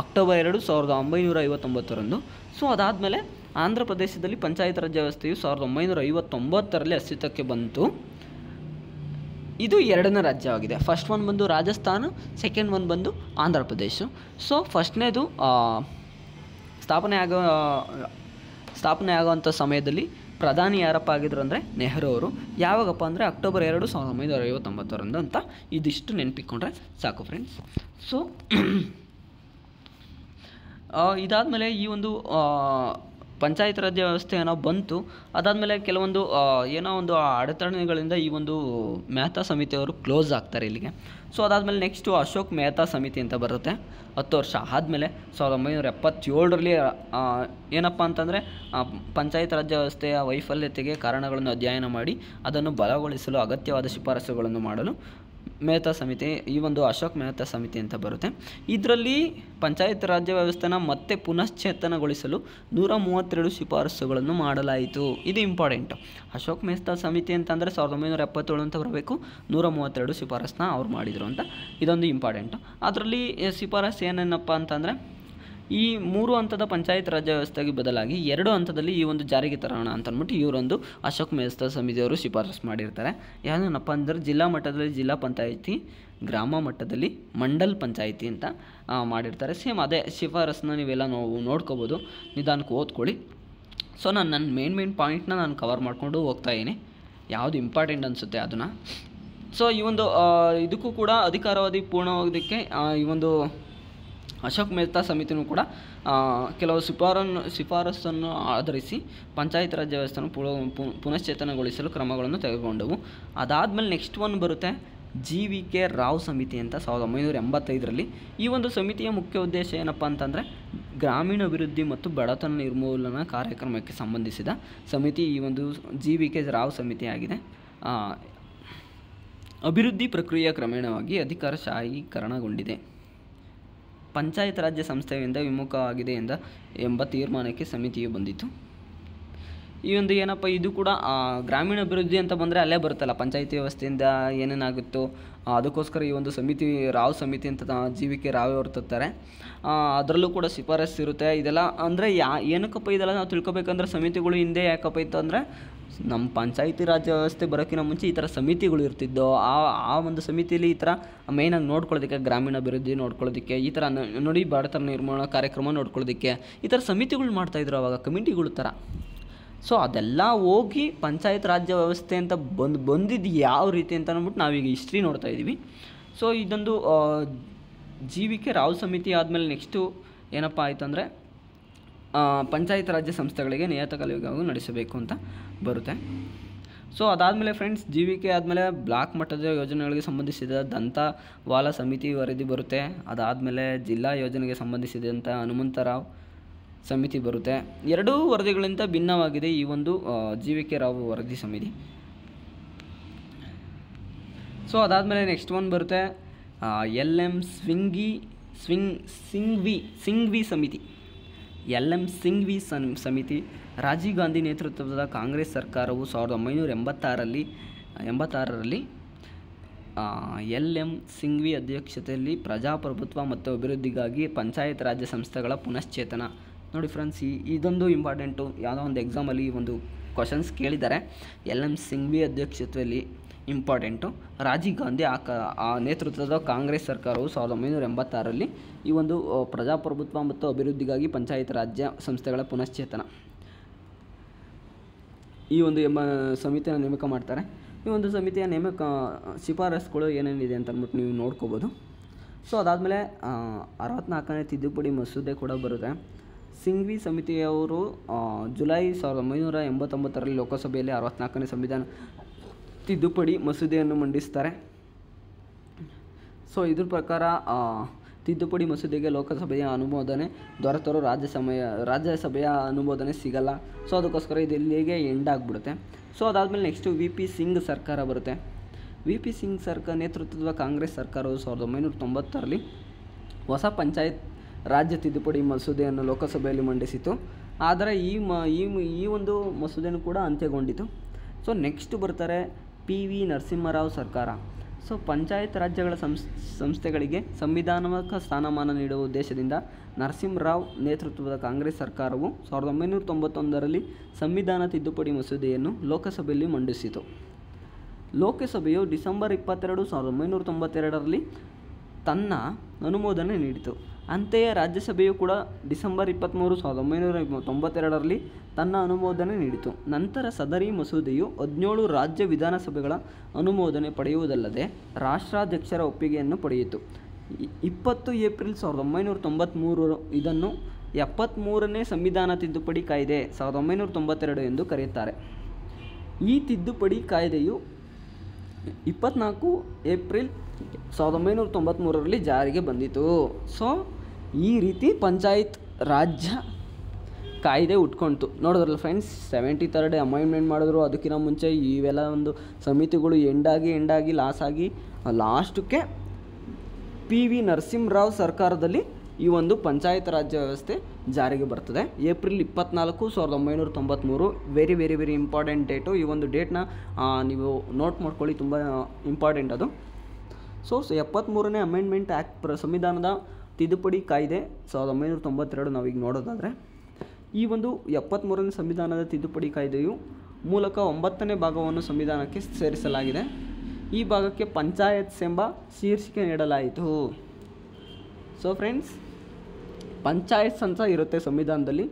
ಅಕ್ಟೋಬರ್ 2, 1959ರಂದು. ಸೊ ಅದಾದಮೇಲೆ ಆಂಧ್ರ ಪ್ರದೇಶದಲ್ಲಿ ಪಂಚಾಯತ್ ರಾಜ್ಯ ವ್ಯವಸ್ಥೆಯು 1959ರಲ್ಲಿ ಅಸ್ತಿತ್ವಕ್ಕೆ ಬಂತು. ಇದು ಎರಡನೇ ರಾಜ್ಯವಾಗಿದೆ. ಫಸ್ಟ್ ಒನ್ ಬಂದು ರಾಜಸ್ಥಾನ, ಸೆಕೆಂಡ್ ಒನ್ ಬಂದು ಆಂಧ್ರ ಪ್ರದೇಶ. ಸೊ ಫಸ್ಟ್ನೇದು ಸ್ಥಾಪನೆ ಆಗೋವಂಥ ಸಮಯದಲ್ಲಿ ಪ್ರಧಾನಿ ಯಾರಪ್ಪ ಆಗಿದ್ರು ಅಂದರೆ ನೆಹರು ಅವರು. ಯಾವಾಗಪ್ಪ ಅಂದರೆ ಅಕ್ಟೋಬರ್ 2, 1959ರಂದು ಅಂತ ಇದಿಷ್ಟು ನೆನಪಿಕೊಂಡ್ರೆ ಸಾಕು ಫ್ರೆಂಡ್ಸ್. ಸೊ ಇದಾದಮೇಲೆ ಈ ಒಂದು ಪಂಚಾಯತ್ ರಾಜ್ಯ ವ್ಯವಸ್ಥೆ ಏನೋ ಬಂತು. ಅದಾದಮೇಲೆ ಕೆಲವೊಂದು ಅಡೆತಡೆಗಳಿಂದ ಈ ಒಂದು ಮೆಹ್ತಾ ಸಮಿತಿಯವರು ಕ್ಲೋಸ್ ಆಗ್ತಾರೆ ಇಲ್ಲಿಗೆ. ಸೊ ಅದಾದಮೇಲೆ ನೆಕ್ಸ್ಟು ಅಶೋಕ್ ಮೆಹ್ತಾ ಸಮಿತಿ ಅಂತ ಬರುತ್ತೆ. 10 ವರ್ಷ ಆದಮೇಲೆ 1977ರಲ್ಲಿ ಏನಪ್ಪ ಅಂತಂದರೆ ಪಂಚಾಯತ್ ರಾಜ್ಯ ವ್ಯವಸ್ಥೆಯ ವೈಫಲ್ಯತೆಗೆ ಕಾರಣಗಳನ್ನು ಅಧ್ಯಯನ ಮಾಡಿ ಅದನ್ನು ಬಲಗೊಳಿಸಲು ಅಗತ್ಯವಾದ ಶಿಫಾರಸುಗಳನ್ನು ಮಾಡಲು ಮೆಹ್ತಾ ಸಮಿತಿ, ಈ ಒಂದು ಅಶೋಕ್ ಮೆಹ್ತಾ ಸಮಿತಿ ಅಂತ ಬರುತ್ತೆ. ಇದರಲ್ಲಿ ಪಂಚಾಯತ್ ರಾಜ್ಯ ವ್ಯವಸ್ಥೆನ ಮತ್ತೆ ಪುನಶ್ಚೇತನಗೊಳಿಸಲು 132 ಶಿಫಾರಸುಗಳನ್ನು ಮಾಡಲಾಯಿತು. ಇದು ಇಂಪಾರ್ಟೆಂಟು. ಅಶೋಕ್ ಮೆಹ್ತಾ ಸಮಿತಿ ಅಂತಂದರೆ 1977 ಅಂತ ಬರಬೇಕು. 132 ಶಿಫಾರಸನ್ನ ಅವ್ರು ಮಾಡಿದರು ಅಂತ, ಇದೊಂದು ಇಂಪಾರ್ಟೆಂಟು. ಅದರಲ್ಲಿ ಶಿಫಾರಸು ಏನೇನಪ್ಪ ಅಂತಂದರೆ ಈ 3 ಹಂತದ ಪಂಚಾಯತ್ ರಾಜ್ಯ ವ್ಯವಸ್ಥೆಗೆ ಬದಲಾಗಿ 2 ಹಂತದಲ್ಲಿ ಈ ಒಂದು ಜಾರಿಗೆ ತರೋಣ ಅಂತ ಅಂದ್ಬಿಟ್ಟು ಇವರೊಂದು ಅಶೋಕ್ ಮೆಹ್ತಾ ಸಮಿತಿಯವರು ಶಿಫಾರಸು ಮಾಡಿರ್ತಾರೆ. ಯಾರೇನಪ್ಪ ಅಂದರೆ ಜಿಲ್ಲಾ ಮಟ್ಟದಲ್ಲಿ ಜಿಲ್ಲಾ ಪಂಚಾಯಿತಿ, ಗ್ರಾಮ ಮಟ್ಟದಲ್ಲಿ ಮಂಡಲ್ ಪಂಚಾಯಿತಿ ಅಂತ ಮಾಡಿರ್ತಾರೆ. ಸೇಮ್ ಅದೇ ಶಿಫಾರಸನ್ನ ನೀವೆಲ್ಲ ನೋಡ್ಕೋಬೋದು, ನಿಧಾನಕ್ಕೆ ಓದ್ಕೊಳ್ಳಿ. ಸೊ ನನ್ನ ಮೇನ್ ಪಾಯಿಂಟ್ನ ನಾನು ಕವರ್ ಮಾಡಿಕೊಂಡು ಹೋಗ್ತಾಯಿದ್ದೀನಿ, ಯಾವುದು ಇಂಪಾರ್ಟೆಂಟ್ ಅನಿಸುತ್ತೆ ಅದನ್ನು. ಸೊ ಈ ಒಂದು ಇದಕ್ಕೂ ಕೂಡ ಅಧಿಕಾರಾವಧಿ ಪೂರ್ಣವಾಗೋದಕ್ಕೆ ಈ ಒಂದು ಅಶೋಕ್ ಮೆಹ್ತಾ ಸಮಿತಿನೂ ಕೂಡ ಕೆಲವು ಶಿಫಾರಸನ್ನು ಆಧರಿಸಿ ಪಂಚಾಯತ್ ರಾಜ್ಯ ವ್ಯವಸ್ಥೆಯನ್ನು ಪುನಶ್ಚೇತನಗೊಳಿಸಲು ಕ್ರಮಗಳನ್ನು ತೆಗೆದುಕೊಂಡವು. ಅದಾದಮೇಲೆ ನೆಕ್ಸ್ಟ್ ಒನ್ ಬರುತ್ತೆ GVK ರಾವ್ ಸಮಿತಿ ಅಂತ 1985ರಲ್ಲಿ. ಈ ಒಂದು ಸಮಿತಿಯ ಮುಖ್ಯ ಉದ್ದೇಶ ಏನಪ್ಪ ಅಂತಂದರೆ ಗ್ರಾಮೀಣಾಭಿವೃದ್ಧಿ ಮತ್ತು ಬಡತನ ನಿರ್ಮೂಲನಾ ಕಾರ್ಯಕ್ರಮಕ್ಕೆ ಸಂಬಂಧಿಸಿದ ಸಮಿತಿ ಈ ಒಂದು GVK ರಾವ್ ಸಮಿತಿ ಆಗಿದೆ. ಅಭಿವೃದ್ಧಿ ಪ್ರಕ್ರಿಯೆ ಕ್ರಮೇಣವಾಗಿ ಅಧಿಕಾರಶಾಹೀಕರಣಗೊಂಡಿದೆ, ಪಂಚಾಯತ್ ರಾಜ್ಯ ಸಂಸ್ಥೆಯಿಂದ ವಿಮುಖವಾಗಿದೆ ಎಂಬ ತೀರ್ಮಾನಕ್ಕೆ ಸಮಿತಿಯು ಬಂದಿತು. ಈ ಒಂದು ಏನಪ್ಪ ಇದು ಕೂಡ ಗ್ರಾಮೀಣಾಭಿವೃದ್ಧಿ ಅಂತ ಬಂದರೆ ಅಲ್ಲೇ ಬರುತ್ತಲ್ಲ, ಪಂಚಾಯತಿ ವ್ಯವಸ್ಥೆಯಿಂದ ಏನೇನಾಗುತ್ತೋ ಅದಕ್ಕೋಸ್ಕರ ಈ ಒಂದು ಸಮಿತಿ ರಾವ್ ಸಮಿತಿ ಅಂತ GVK ರಾವ್ ಅವರು ತರ್ತಾರೆ. ಅದರಲ್ಲೂ ಕೂಡ ಶಿಫಾರಸು ಇರುತ್ತೆ. ಇದೆಲ್ಲ ಅಂದರೆ ಏನಕ್ಕಪ್ಪ ಇದೆಲ್ಲ ನಾವು ತಿಳ್ಕೊಬೇಕಂದ್ರೆ ಸಮಿತಿಗಳು ಹಿಂದೆ ಯಾಕಪ್ಪ ಇತ್ತು ಅಂದರೆ ನಮ್ಮ ಪಂಚಾಯತಿ ರಾಜ್ಯ ವ್ಯವಸ್ಥೆ ಬರೋಕ್ಕಿಂತ ಮುಂಚೆ ಈ ಥರ ಸಮಿತಿಗಳು ಇರ್ತಿದ್ದೋ. ಆ ಒಂದು ಸಮಿತಿಯಲ್ಲಿ ಈ ಥರ ಮೇಯ್ನಾಗಿ ನೋಡ್ಕೊಳ್ಳೋದಕ್ಕೆ, ಗ್ರಾಮೀಣಾಭಿವೃದ್ಧಿ ನೋಡ್ಕೊಳ್ಳೋದಕ್ಕೆ, ಈ ಥರ ನೋಡಿ ಬಡತನ ನಿರ್ಮೂಲನಾ ಕಾರ್ಯಕ್ರಮ ನೋಡ್ಕೊಳ್ಳೋದಕ್ಕೆ ಈ ಥರ ಸಮಿತಿಗಳು ಮಾಡ್ತಾಯಿದ್ರು ಆವಾಗ, ಕಮಿಟಿಗಳು ಥರ. ಸೊ ಅದೆಲ್ಲ ಹೋಗಿ ಪಂಚಾಯತ್ ರಾಜ್ಯ ವ್ಯವಸ್ಥೆ ಅಂತ ಬಂದಿದ್ದು ಯಾವ ರೀತಿ ಅಂತ ಅಂದ್ಬಿಟ್ಟು ನಾವೀಗ ಹಿಸ್ಟ್ರಿ ನೋಡ್ತಾ ಇದ್ದೀವಿ. ಸೊ ಇದೊಂದು GVK ರಾವ್ ಸಮಿತಿ ಆದಮೇಲೆ ನೆಕ್ಸ್ಟು ಏನಪ್ಪ ಆಯಿತು ಅಂದರೆ ಪಂಚಾಯತ್ ರಾಜ್ಯ ಸಂಸ್ಥೆಗಳಿಗೆ ನಿಯತಕಾಲಿಕವಾಗಿ ನಡೆಸಬೇಕು ಅಂತ ಬರುತ್ತೆ. ಸೊ ಅದಾದಮೇಲೆ ಫ್ರೆಂಡ್ಸ್ GVK ಆದಮೇಲೆ ಬ್ಲಾಕ್ ಮಟ್ಟದ ಯೋಜನೆಗಳಿಗೆ ಸಂಬಂಧಿಸಿದ ದಂತವಾಲ ಸಮಿತಿ ವರದಿ ಬರುತ್ತೆ. ಅದಾದಮೇಲೆ ಜಿಲ್ಲಾ ಯೋಜನೆಗೆ ಸಂಬಂಧಿಸಿದಂಥ ಹನುಮಂತರಾವ್ ಸಮಿತಿ ಬರುತ್ತೆ. ಎರಡೂ ವರದಿಗಳಿಂದ ಭಿನ್ನವಾಗಿದೆ ಈ ಒಂದು GVK ರಾವ್ ವರದಿ ಸಮಿತಿ. ಸೊ ಅದಾದಮೇಲೆ ನೆಕ್ಸ್ಟ್ ಒನ್ ಬರುತ್ತೆ ಎಲ್ ಎಂ ಸಿಂಘ್ವಿ ಸಮಿತಿ, ಎಲ್ ಎಂ ಸಿಂಘ್ವಿ ಸಮಿತಿ, ರಾಜೀವ್ ಗಾಂಧಿ ನೇತೃತ್ವದ ಕಾಂಗ್ರೆಸ್ ಸರ್ಕಾರವು 1986ರಲ್ಲಿ ಎಲ್ ಎಂ ಸಿಂಘ್ವಿ ಅಧ್ಯಕ್ಷತೆಯಲ್ಲಿ ಪ್ರಜಾಪ್ರಭುತ್ವ ಮತ್ತು ಅಭಿವೃದ್ಧಿಗಾಗಿ ಪಂಚಾಯತ್ ರಾಜ್ಯ ಸಂಸ್ಥೆಗಳ ಪುನಶ್ಚೇತನ. ನೋಡಿ ಫ್ರೆಂಡ್ಸ್, ಇದೊಂದು ಇಂಪಾರ್ಟೆಂಟು. ಯಾವುದೋ ಒಂದು ಎಕ್ಸಾಮಲ್ಲಿ ಒಂದು ಕ್ವಶನ್ಸ್ ಕೇಳಿದ್ದಾರೆ. ಎಲ್ ಎಂ ಸಿಂಘ್ವಿ ಅಧ್ಯಕ್ಷತೆಯಲ್ಲಿ ಇಂಪಾರ್ಟೆಂಟು. ರಾಜೀವ್ ಗಾಂಧಿ ಆ ನೇತೃತ್ವದ ಕಾಂಗ್ರೆಸ್ ಸರ್ಕಾರವು 1986ರಲ್ಲಿ ಈ ಒಂದು ಪ್ರಜಾಪ್ರಭುತ್ವ ಮತ್ತು ಅಭಿವೃದ್ಧಿಗಾಗಿ ಪಂಚಾಯತ್ ರಾಜ್ಯ ಸಂಸ್ಥೆಗಳ ಪುನಶ್ಚೇತನ ಈ ಒಂದು ಸಮಿತಿಯನ್ನು ನೇಮಕ ಮಾಡ್ತಾರೆ. ಈ ಒಂದು ಸಮಿತಿಯ ಶಿಫಾರಸುಗಳು ಏನೇನಿದೆ ಅಂತ ಅಂದ್ಬಿಟ್ಟು ನೀವು ನೋಡ್ಕೋಬೋದು. ಸೊ ಅದಾದಮೇಲೆ 64ನೇ ತಿದ್ದುಪಡಿ ಮಸೂದೆ ಕೂಡ ಬರುತ್ತೆ. ಸಿಂಘ್ವಿ ಸಮಿತಿಯವರು ಜುಲೈ 1989ರಲ್ಲಿ ಲೋಕಸಭೆಯಲ್ಲಿ 64ನೇ ಸಂವಿಧಾನ ತಿದ್ದುಪಡಿ ಮಸೂದೆಯನ್ನು ಮಂಡಿಸ್ತಾರೆ. ಸೊ ಇದ್ರ ಪ್ರಕಾರ ತಿದ್ದುಪಡಿ ಮಸೂದೆಗೆ ಲೋಕಸಭೆಯ ಅನುಮೋದನೆ ದೊರೆತರೂ ರಾಜ್ಯಸಭೆಯ ಅನುಮೋದನೆ ಸಿಗಲ್ಲ. ಸೊ ಅದಕ್ಕೋಸ್ಕರ ಇದು ಇಲ್ಲಿಗೆ ಎಂಡ್ ಆಗಿಬಿಡುತ್ತೆ. ಸೊ ಅದಾದಮೇಲೆ ನೆಕ್ಸ್ಟು ವಿ ಪಿ ಸಿಂಗ್ ಸರ್ಕಾರ ಬರುತ್ತೆ. ವಿ ಪಿ ಸಿಂಗ್ ನೇತೃತ್ವದ ಕಾಂಗ್ರೆಸ್ ಸರ್ಕಾರವು 1990ರಲ್ಲಿ ಹೊಸ ಪಂಚಾಯತ್ ರಾಜ್ಯ ತಿದ್ದುಪಡಿ ಮಸೂದೆಯನ್ನು ಲೋಕಸಭೆಯಲ್ಲಿ ಮಂಡಿಸಿತು. ಆದರೆ ಈ ಒಂದು ಮಸೂದೆಯೂ ಕೂಡ ಅಂತ್ಯಗೊಂಡಿತು. ಸೊ ನೆಕ್ಸ್ಟ್ ಬರ್ತಾರೆ ಪಿ ವಿ ನರಸಿಂಹರಾವ್ ಸರ್ಕಾರ. ಸೊ ಪಂಚಾಯತ್ ರಾಜ್ಯಗಳ ಸಂಸ್ಥೆಗಳಿಗೆ ಸಂವಿಧಾನಾತ್ಮಕ ಸ್ಥಾನಮಾನ ನೀಡುವ ಉದ್ದೇಶದಿಂದ ನರಸಿಂಹರಾವ್ ನೇತೃತ್ವದ ಕಾಂಗ್ರೆಸ್ ಸರ್ಕಾರವು 1991ರಲ್ಲಿ ಸಂವಿಧಾನ ತಿದ್ದುಪಡಿ ಮಸೂದೆಯನ್ನು ಲೋಕಸಭೆಯಲ್ಲಿ ಮಂಡಿಸಿತು. ಲೋಕಸಭೆಯು ಡಿಸೆಂಬರ್ 22, 1992ರಲ್ಲಿ ತನ್ನ ಅನುಮೋದನೆ ನೀಡಿತು. ಅಂತೆಯೇ ರಾಜ್ಯಸಭೆಯು ಕೂಡ ಡಿಸೆಂಬರ್ 23, 1992ರಲ್ಲಿ ತನ್ನ ಅನುಮೋದನೆ ನೀಡಿತು. ನಂತರ ಸದರಿ ಮಸೂದೆಯು 17 ರಾಜ್ಯ ವಿಧಾನಸಭೆಗಳ ಅನುಮೋದನೆ ಪಡೆಯುವುದಲ್ಲದೆ ರಾಷ್ಟ್ರಾಧ್ಯಕ್ಷರ ಒಪ್ಪಿಗೆಯನ್ನು ಪಡೆಯಿತು. 20 ಏಪ್ರಿಲ್ 1993 ಇದನ್ನು 73ನೇ ಸಂವಿಧಾನ ತಿದ್ದುಪಡಿ ಕಾಯ್ದೆ 1992 ಎಂದು ಕರೆಯುತ್ತಾರೆ. ಈ ತಿದ್ದುಪಡಿ ಕಾಯ್ದೆಯು 24 ಏಪ್ರಿಲ್ 1993ರಲ್ಲಿ ಜಾರಿಗೆ ಬಂದಿತು. ಸೊ ಈ ರೀತಿ ಪಂಚಾಯತ್ ರಾಜ್ಯ ಕಾಯ್ದೆ ಉಟ್ಕೊಳ್ತು. ನೋಡಿದ್ರಲ್ಲ ಫ್ರೆಂಡ್ಸ್, 73rd ಅಮೆಂಡ್ಮೆಂಟ್ ಮಾಡಿದ್ರು. ಅದಕ್ಕಿಂತ ಮುಂಚೆ ಇವೆಲ್ಲ ಒಂದು ಸಮಿತಿಗಳು ಎಂಡಾಗಿ ಲಾಸ್ಟಕ್ಕೆ ಪಿ ವಿ ನರಸಿಂಹರಾವ್ ಸರ್ಕಾರದಲ್ಲಿ ಈ ಒಂದು ಪಂಚಾಯತ್ ರಾಜ್ಯ ವ್ಯವಸ್ಥೆ ಜಾರಿಗೆ ಬರ್ತದೆ. April 24, 1993 very very very important date. ಈ ಒಂದು ಡೇಟ್ನ ನೀವು ನೋಟ್ ಮಾಡ್ಕೊಳ್ಳಿ, ತುಂಬ ಇಂಪಾರ್ಟೆಂಟ್ ಅದು. ಸೊ 73ನೇ ಅಮೆಂಡ್ಮೆಂಟ್ ಆ್ಯಕ್ಟ್ ಸಂವಿಧಾನದ ತಿದ್ದುಪಡಿ ಕಾಯ್ದೆ 1992 ನಾವೀಗ ನೋಡೋದಾದರೆ, ಈ ಒಂದು 73ನೇ ಸಂವಿಧಾನದ ತಿದ್ದುಪಡಿ ಕಾಯ್ದೆಯು ಮೂಲಕ 9ನೇ ಭಾಗವನ್ನು ಸಂವಿಧಾನಕ್ಕೆ ಸೇರಿಸಲಾಗಿದೆ. ಈ ಭಾಗಕ್ಕೆ ಪಂಚಾಯತ್ಸ್ ಎಂಬ ಶೀರ್ಷಿಕೆ ನೀಡಲಾಯಿತು. ಸೊ ಫ್ರೆಂಡ್ಸ್, ಪಂಚಾಯತ್ಸ್ ಅಂತ ಇರುತ್ತೆ ಸಂವಿಧಾನದಲ್ಲಿ.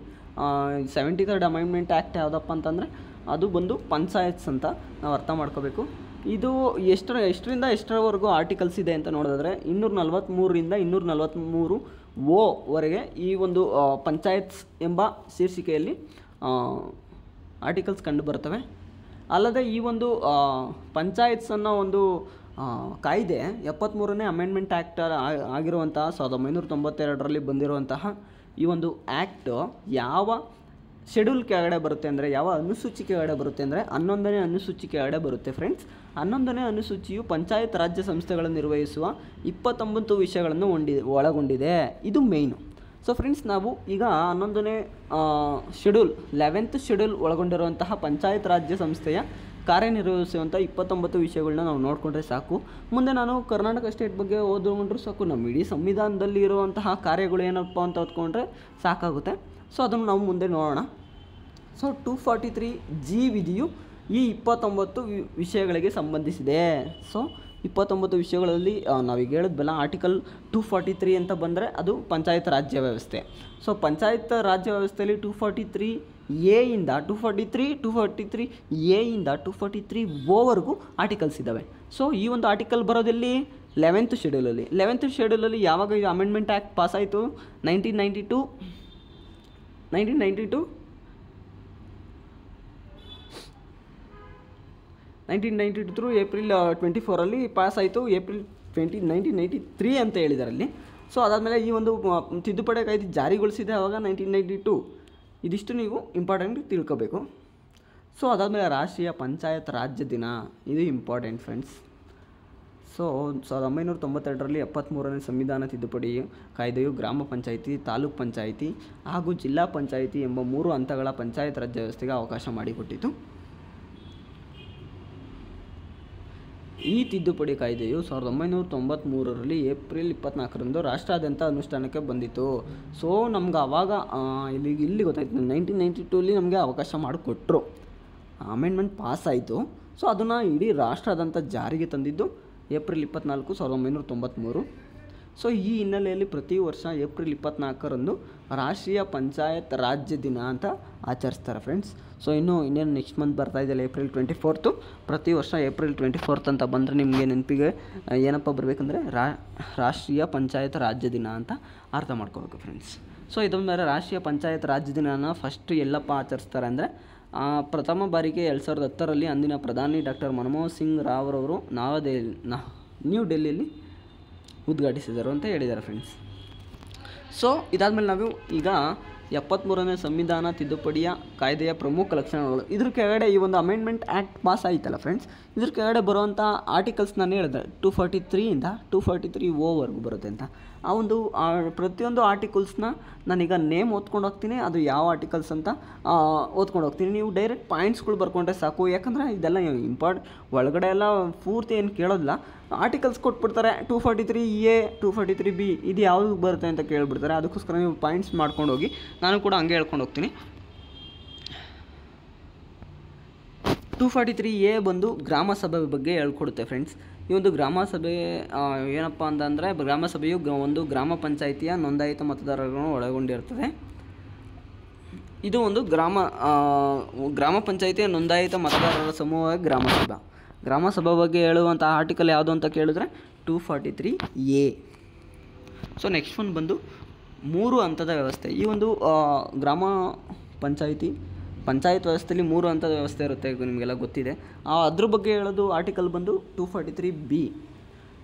73rd ಅಮೆಂಡ್ಮೆಂಟ್ ಆ್ಯಕ್ಟ್ ಯಾವುದಪ್ಪ ಅಂತಂದರೆ ಅದು ಬಂದು ಪಂಚಾಯತ್ಸ್ ಅಂತ ನಾವು ಅರ್ಥ ಮಾಡ್ಕೋಬೇಕು. ಇದು ಎಷ್ಟರಿಂದ ಎಷ್ಟರವರೆಗೂ ಆರ್ಟಿಕಲ್ಸ್ ಇದೆ ಅಂತ ನೋಡಿದ್ರೆ 243ರಿಂದ 243 ವರೆಗೆ ಈ ಒಂದು ಪಂಚಾಯತ್ಸ್ ಎಂಬ ಶೀರ್ಷಿಕೆಯಲ್ಲಿ ಆರ್ಟಿಕಲ್ಸ್ ಕಂಡು ಬರ್ತವೆ. ಅಲ್ಲದೆ ಈ ಒಂದು ಪಂಚಾಯತ್ಸ್ ಅನ್ನೋ ಒಂದು ಕಾಯ್ದೆ 73ನೇ ಅಮೆಂಡ್ಮೆಂಟ್ ಆ್ಯಕ್ಟ್ ಆಗಿರುವಂತಹ 1992ರಲ್ಲಿ ಬಂದಿರುವಂತಹ ಈ ಒಂದು ಆ್ಯಕ್ಟು ಯಾವ ಶೆಡ್ಯೂಲ್ ಕೆಳಗಡೆ ಬರುತ್ತೆ ಅಂದರೆ, ಯಾವ ಅನುಸೂಚಿ ಕೆಳಗಡೆ ಬರುತ್ತೆ ಅಂದರೆ 11ನೇ ಅನುಸೂಚಿ ಕೆಳಗಡೆ ಬರುತ್ತೆ ಫ್ರೆಂಡ್ಸ್. 11ನೇ ಅನುಸೂಚಿಯು ಪಂಚಾಯತ್ ರಾಜ್ಯ ಶೆಡ್ಯೂಲ್ಗಳನ್ನು ನಿರ್ವಹಿಸುವ 29 ವಿಷಯಗಳನ್ನು ಒಳಗೊಂಡಿದೆ. ಇದು ಮೇಯ್ನು. ಸೊ ಫ್ರೆಂಡ್ಸ್, ನಾವು ಈಗ 11ನೇ ಶೆಡ್ಯೂಲ್ 11th ಶೆಡ್ಯೂಲ್ ಒಳಗೊಂಡಿರುವಂತಹ ಪಂಚಾಯತ್ ರಾಜ್ಯ ಸಂಸ್ಥೆಯ ಕಾರ್ಯನಿರ್ವಹಿಸುವಂಥ 29 ವಿಷಯಗಳನ್ನ ನಾವು ನೋಡಿಕೊಂಡ್ರೆ ಸಾಕು. ಮುಂದೆ ನಾನು ಕರ್ನಾಟಕ ಸ್ಟೇಟ್ ಬಗ್ಗೆ ಓದ್ಕೊಂಡ್ರೂ ಸಾಕು, ನಮ್ಮ ಇಡೀ ಸಂವಿಧಾನದಲ್ಲಿ ಇರುವಂತಹ ಕಾರ್ಯಗಳು ಏನಪ್ಪ ಅಂತ ಓದ್ಕೊಂಡ್ರೆ ಸಾಕಾಗುತ್ತೆ. ಸೊ ಅದನ್ನು ನಾವು ಮುಂದೆ ನೋಡೋಣ. ಸೊ 243G ವಿಧಿಯು ಈ 29 ವಿಷಯಗಳಿಗೆ ಸಂಬಂಧಿಸಿದೆ. ಸೊ 29 ವಿಷಯಗಳಲ್ಲಿ ನಾವೀಗ ಹೇಳಿದ್ವಲ್ಲ, ಆರ್ಟಿಕಲ್ 243 ಅಂತ ಬಂದರೆ ಅದು ಪಂಚಾಯತ್ ರಾಜ್ಯ ವ್ಯವಸ್ಥೆ. ಸೊ ಪಂಚಾಯತ್ ರಾಜ್ಯ ವ್ಯವಸ್ಥೆಯಲ್ಲಿ 243A ಇಂದ 243A ಇಂದ 243 ಆರ್ಟಿಕಲ್ಸ್ ಇದ್ದಾವೆ. ಸೊ ಈ ಒಂದು ಆರ್ಟಿಕಲ್ ಬರೋದಲ್ಲಿ 11th ಶೆಡ್ಯೂಲಲ್ಲಿ. 11th ಶೆಡ್ಯೂಲಲ್ಲಿ ಯಾವಾಗ ಇದು ಅಮೆಂಡ್ಮೆಂಟ್ ಆ್ಯಕ್ಟ್ ಪಾಸ್ ಆಯಿತು? 1992 ಏಪ್ರಿಲ್ 24ರಲ್ಲಿ ಪಾಸ್ ಆಯಿತು. ಏಪ್ರಿಲ್ 1993 ಅಂತ ಹೇಳಿದ್ದಾರೆ ಅಲ್ಲಿ. ಸೊ ಅದಾದಮೇಲೆ ಈ ಒಂದು ತಿದ್ದುಪಡಿ ಕಾಯ್ದೆ ಜಾರಿಗೊಳಿಸಿದೆ ಆವಾಗ 1992. ಇದಿಷ್ಟು ನೀವು ಇಂಪಾರ್ಟೆಂಟ್ ತಿಳ್ಕೋಬೇಕು. ಸೊ ಅದಾದಮೇಲೆ ರಾಷ್ಟ್ರೀಯ ಪಂಚಾಯತ್ ರಾಜ್ಯ ದಿನ, ಇದು ಇಂಪಾರ್ಟೆಂಟ್ ಫ್ರೆಂಡ್ಸ್. ಸೊ 1992ರಲ್ಲಿ 73ನೇ ಸಂವಿಧಾನ ತಿದ್ದುಪಡಿ ಕಾಯ್ದೆಯು ಗ್ರಾಮ ಪಂಚಾಯಿತಿ, ತಾಲೂಕ್ ಪಂಚಾಯಿತಿ ಹಾಗೂ ಜಿಲ್ಲಾ ಪಂಚಾಯಿತಿ ಎಂಬ 3 ಹಂತಗಳ ಪಂಚಾಯತ್ ರಾಜ್ ವ್ಯವಸ್ಥೆಗೆ ಅವಕಾಶ ಮಾಡಿಕೊಟ್ಟಿತು. ಈ ತಿದ್ದುಪಡಿ ಕಾಯ್ದೆಯು 1993ರಲ್ಲಿ ಏಪ್ರಿಲ್ 24ರಂದು ರಾಷ್ಟ್ರಾದ್ಯಂತ ಅನುಷ್ಠಾನಕ್ಕೆ ಬಂದಿತು. ಸೊ ನಮ್ಗೆ ಆವಾಗ ಇಲ್ಲಿ ಗೊತ್ತಾಯ್ತು, 1992ಅಲ್ಲಿ ನಮಗೆ ಅವಕಾಶ ಮಾಡಿಕೊಟ್ರು, ಅಮೆಂಡ್ಮೆಂಟ್ ಪಾಸ್ ಆಯಿತು. ಸೊ ಅದನ್ನು ಇಡೀ ರಾಷ್ಟ್ರಾದ್ಯಂತ ಜಾರಿಗೆ ತಂದಿದ್ದು ಏಪ್ರಿಲ್ 24, 1993. ಸೊ ಈ ಹಿನ್ನೆಲೆಯಲ್ಲಿ ಪ್ರತಿ ವರ್ಷ ಏಪ್ರಿಲ್ 24ರಂದು ರಾಷ್ಟ್ರೀಯ ಪಂಚಾಯತ್ ರಾಜ್ಯ ದಿನ ಅಂತ ಆಚರಿಸ್ತಾರೆ ಫ್ರೆಂಡ್ಸ್. ಸೊ ಇನ್ನೇನು ನೆಕ್ಸ್ಟ್ ಮಂತ್ ಬರ್ತಾ ಇದೆಯಲ್ಲ, ಏಪ್ರಿಲ್ 24. ಪ್ರತಿ ವರ್ಷ ಏಪ್ರಿಲ್ 24 ಅಂತ ಬಂದರೆ ನಿಮಗೆ ನೆನಪಿಗೆ ಏನಪ್ಪ ಬರಬೇಕಂದ್ರೆ ರಾಷ್ಟ್ರೀಯ ಪಂಚಾಯತ್ ರಾಜ್ಯ ದಿನ ಅಂತ ಅರ್ಥ ಮಾಡ್ಕೋಬೇಕು ಫ್ರೆಂಡ್ಸ್. ಸೊ ಇದೊಂದು ಮೇಲೆ ರಾಷ್ಟ್ರೀಯ ಪಂಚಾಯತ್ ರಾಜ್ಯ ದಿನನ ಫಸ್ಟ್ ಎಲ್ಲಪ್ಪ ಆಚರಿಸ್ತಾರೆ ಅಂದರೆ ಪ್ರಥಮ ಬಾರಿಗೆ 2010ರಲ್ಲಿ ಅಂದಿನ ಪ್ರಧಾನಿ ಡಾಕ್ಟರ್ ಮನಮೋಹನ್ ಸಿಂಗ್ ರಾವ್ರವರು ನ್ಯೂ ಡೆಲ್ಲಿಯಲ್ಲಿ ಉದ್ಘಾಟಿಸಿದರು ಅಂತ ಹೇಳಿದ್ದಾರೆ ಫ್ರೆಂಡ್ಸ್. ಸೊ ಇದಾದಮೇಲೆ ನಾವು ಈಗ 73ನೇ ಸಂವಿಧಾನ ತಿದ್ದುಪಡಿಯ ಕಾಯ್ದೆಯ ಪ್ರಮುಖ ಲಕ್ಷಣಗಳು, ಇದ್ರ ಕೆಳಗಡೆ ಈ ಒಂದು ಅಮೆಂಡ್ಮೆಂಟ್ ಆ್ಯಕ್ಟ್ ಪಾಸ್ ಆಯಿತಲ್ಲ ಫ್ರೆಂಡ್ಸ್, ಇದ್ರ ಕೆಳಗಡೆ ಬರುವಂಥ ಆರ್ಟಿಕಲ್ಸ್ ನಾನು ಹೇಳಿದೆ 243ಇಂದ 243 ಬರುತ್ತೆ ಅಂತ. ಆ ಒಂದು ಪ್ರತಿಯೊಂದು ಆರ್ಟಿಕಲ್ಸ್ನ ನಾನೀಗ ನೇಮ್ ಓದ್ಕೊಂಡು ಹೋಗ್ತೀನಿ, ಅದು ಯಾವ ಆರ್ಟಿಕಲ್ಸ್ ಅಂತ ಓದ್ಕೊಂಡು ಹೋಗ್ತೀನಿ. ನೀವು ಡೈರೆಕ್ಟ್ ಪಾಯಿಂಟ್ಸ್ಗಳು ಬರ್ಕೊಂಡ್ರೆ ಸಾಕು, ಯಾಕಂದರೆ ಇದೆಲ್ಲ ಒಳಗಡೆ ಎಲ್ಲ ಪೂರ್ತಿ ಏನು ಕೇಳೋದಿಲ್ಲ, ಆರ್ಟಿಕಲ್ಸ್ ಕೊಟ್ಬಿಡ್ತಾರೆ. 243A 243B ಇದು ಯಾವುದು ಬರುತ್ತೆ ಅಂತ ಕೇಳಿಬಿಡ್ತಾರೆ. ಅದಕ್ಕೋಸ್ಕರ ನೀವು ಪಾಯಿಂಟ್ಸ್ ಮಾಡ್ಕೊಂಡು ಹೋಗಿ, ನಾನು ಕೂಡ ಹಂಗೆ ಹೇಳ್ಕೊಂಡು ಹೋಗ್ತೀನಿ. 243A ಬಂದು ಗ್ರಾಮ ಸಭೆ ಬಗ್ಗೆ ಹೇಳ್ಕೊಡುತ್ತೆ ಫ್ರೆಂಡ್ಸ್. ಈ ಒಂದು ಗ್ರಾಮ ಸಭೆ ಏನಪ್ಪ ಅಂತಂದರೆ, ಗ್ರಾಮ ಸಭೆಯು ಒಂದು ಗ್ರಾಮ ಪಂಚಾಯಿತಿಯ ನೋಂದಾಯಿತ ಮತದಾರರನ್ನು ಒಳಗೊಂಡಿರ್ತದೆ. ಇದು ಒಂದು ಗ್ರಾಮ ಪಂಚಾಯಿತಿಯ ನೋಂದಾಯಿತ ಮತದಾರರ ಸಮೂಹ ಗ್ರಾಮ ಸಭಾ ಬಗ್ಗೆ ಹೇಳುವಂಥ ಆರ್ಟಿಕಲ್ ಯಾವುದು ಅಂತ ಕೇಳಿದ್ರೆ 243A. ಸೊ ನೆಕ್ಸ್ಟ್ ಒನ್ ಬಂದು 3 ಹಂತದ ವ್ಯವಸ್ಥೆ. ಈ ಒಂದು ಗ್ರಾಮ ಪಂಚಾಯತ್ ವ್ಯವಸ್ಥೆಯಲ್ಲಿ 3 ಹಂತದ ವ್ಯವಸ್ಥೆ ಇರುತ್ತೆ, ನಿಮಗೆಲ್ಲ ಗೊತ್ತಿದೆ. ಅದ್ರ ಬಗ್ಗೆ ಹೇಳೋದು ಆರ್ಟಿಕಲ್ ಬಂದು 243B.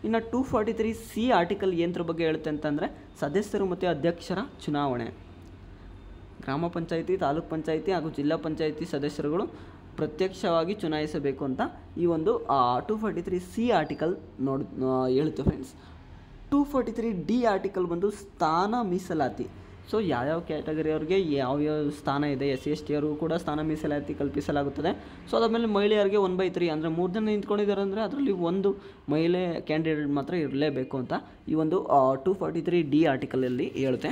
ಇನ್ನು 243C ಆರ್ಟಿಕಲ್ ಏನರ ಬಗ್ಗೆ ಹೇಳುತ್ತೆ ಅಂತಂದರೆ ಸದಸ್ಯರು ಮತ್ತು ಅಧ್ಯಕ್ಷರ ಚುನಾವಣೆ. ಗ್ರಾಮ ಪಂಚಾಯಿತಿ, ತಾಲೂಕ್ ಪಂಚಾಯಿತಿ ಹಾಗೂ ಜಿಲ್ಲಾ ಪಂಚಾಯಿತಿ ಸದಸ್ಯರುಗಳು ಪ್ರತ್ಯಕ್ಷವಾಗಿ ಚುನಾಯಿಸಬೇಕು ಅಂತ ಈ ಒಂದು 243C ಆರ್ಟಿಕಲ್ ಹೇಳುತ್ತೆ ಫ್ರೆಂಡ್ಸ್. 243D ಆರ್ಟಿಕಲ್ ಬಂದು ಸ್ಥಾನ ಮೀಸಲಾತಿ. ಸೊ ಯಾವ್ಯಾವ ಕ್ಯಾಟಗರಿಯವ್ರಿಗೆ ಯಾವ್ಯಾವ ಸ್ಥಾನ ಇದೆ, SC/ST ಅವ್ರಿಗೂ ಕೂಡ ಸ್ಥಾನ ಮೀಸಲಾತಿ ಕಲ್ಪಿಸಲಾಗುತ್ತದೆ. ಸೊ ಅದಾದಮೇಲೆ ಮಹಿಳೆಯರಿಗೆ 1/3 ಅಂದರೆ 3 ಜನ ನಿಂತ್ಕೊಂಡಿದ್ದಾರೆ ಅಂದರೆ ಅದರಲ್ಲಿ ಒಂದು ಮಹಿಳೆ ಕ್ಯಾಂಡಿಡೇಟ್ ಮಾತ್ರ ಇರಲೇಬೇಕು ಅಂತ ಈ ಒಂದು 243D ಆರ್ಟಿಕಲಲ್ಲಿ ಹೇಳುತ್ತೆ.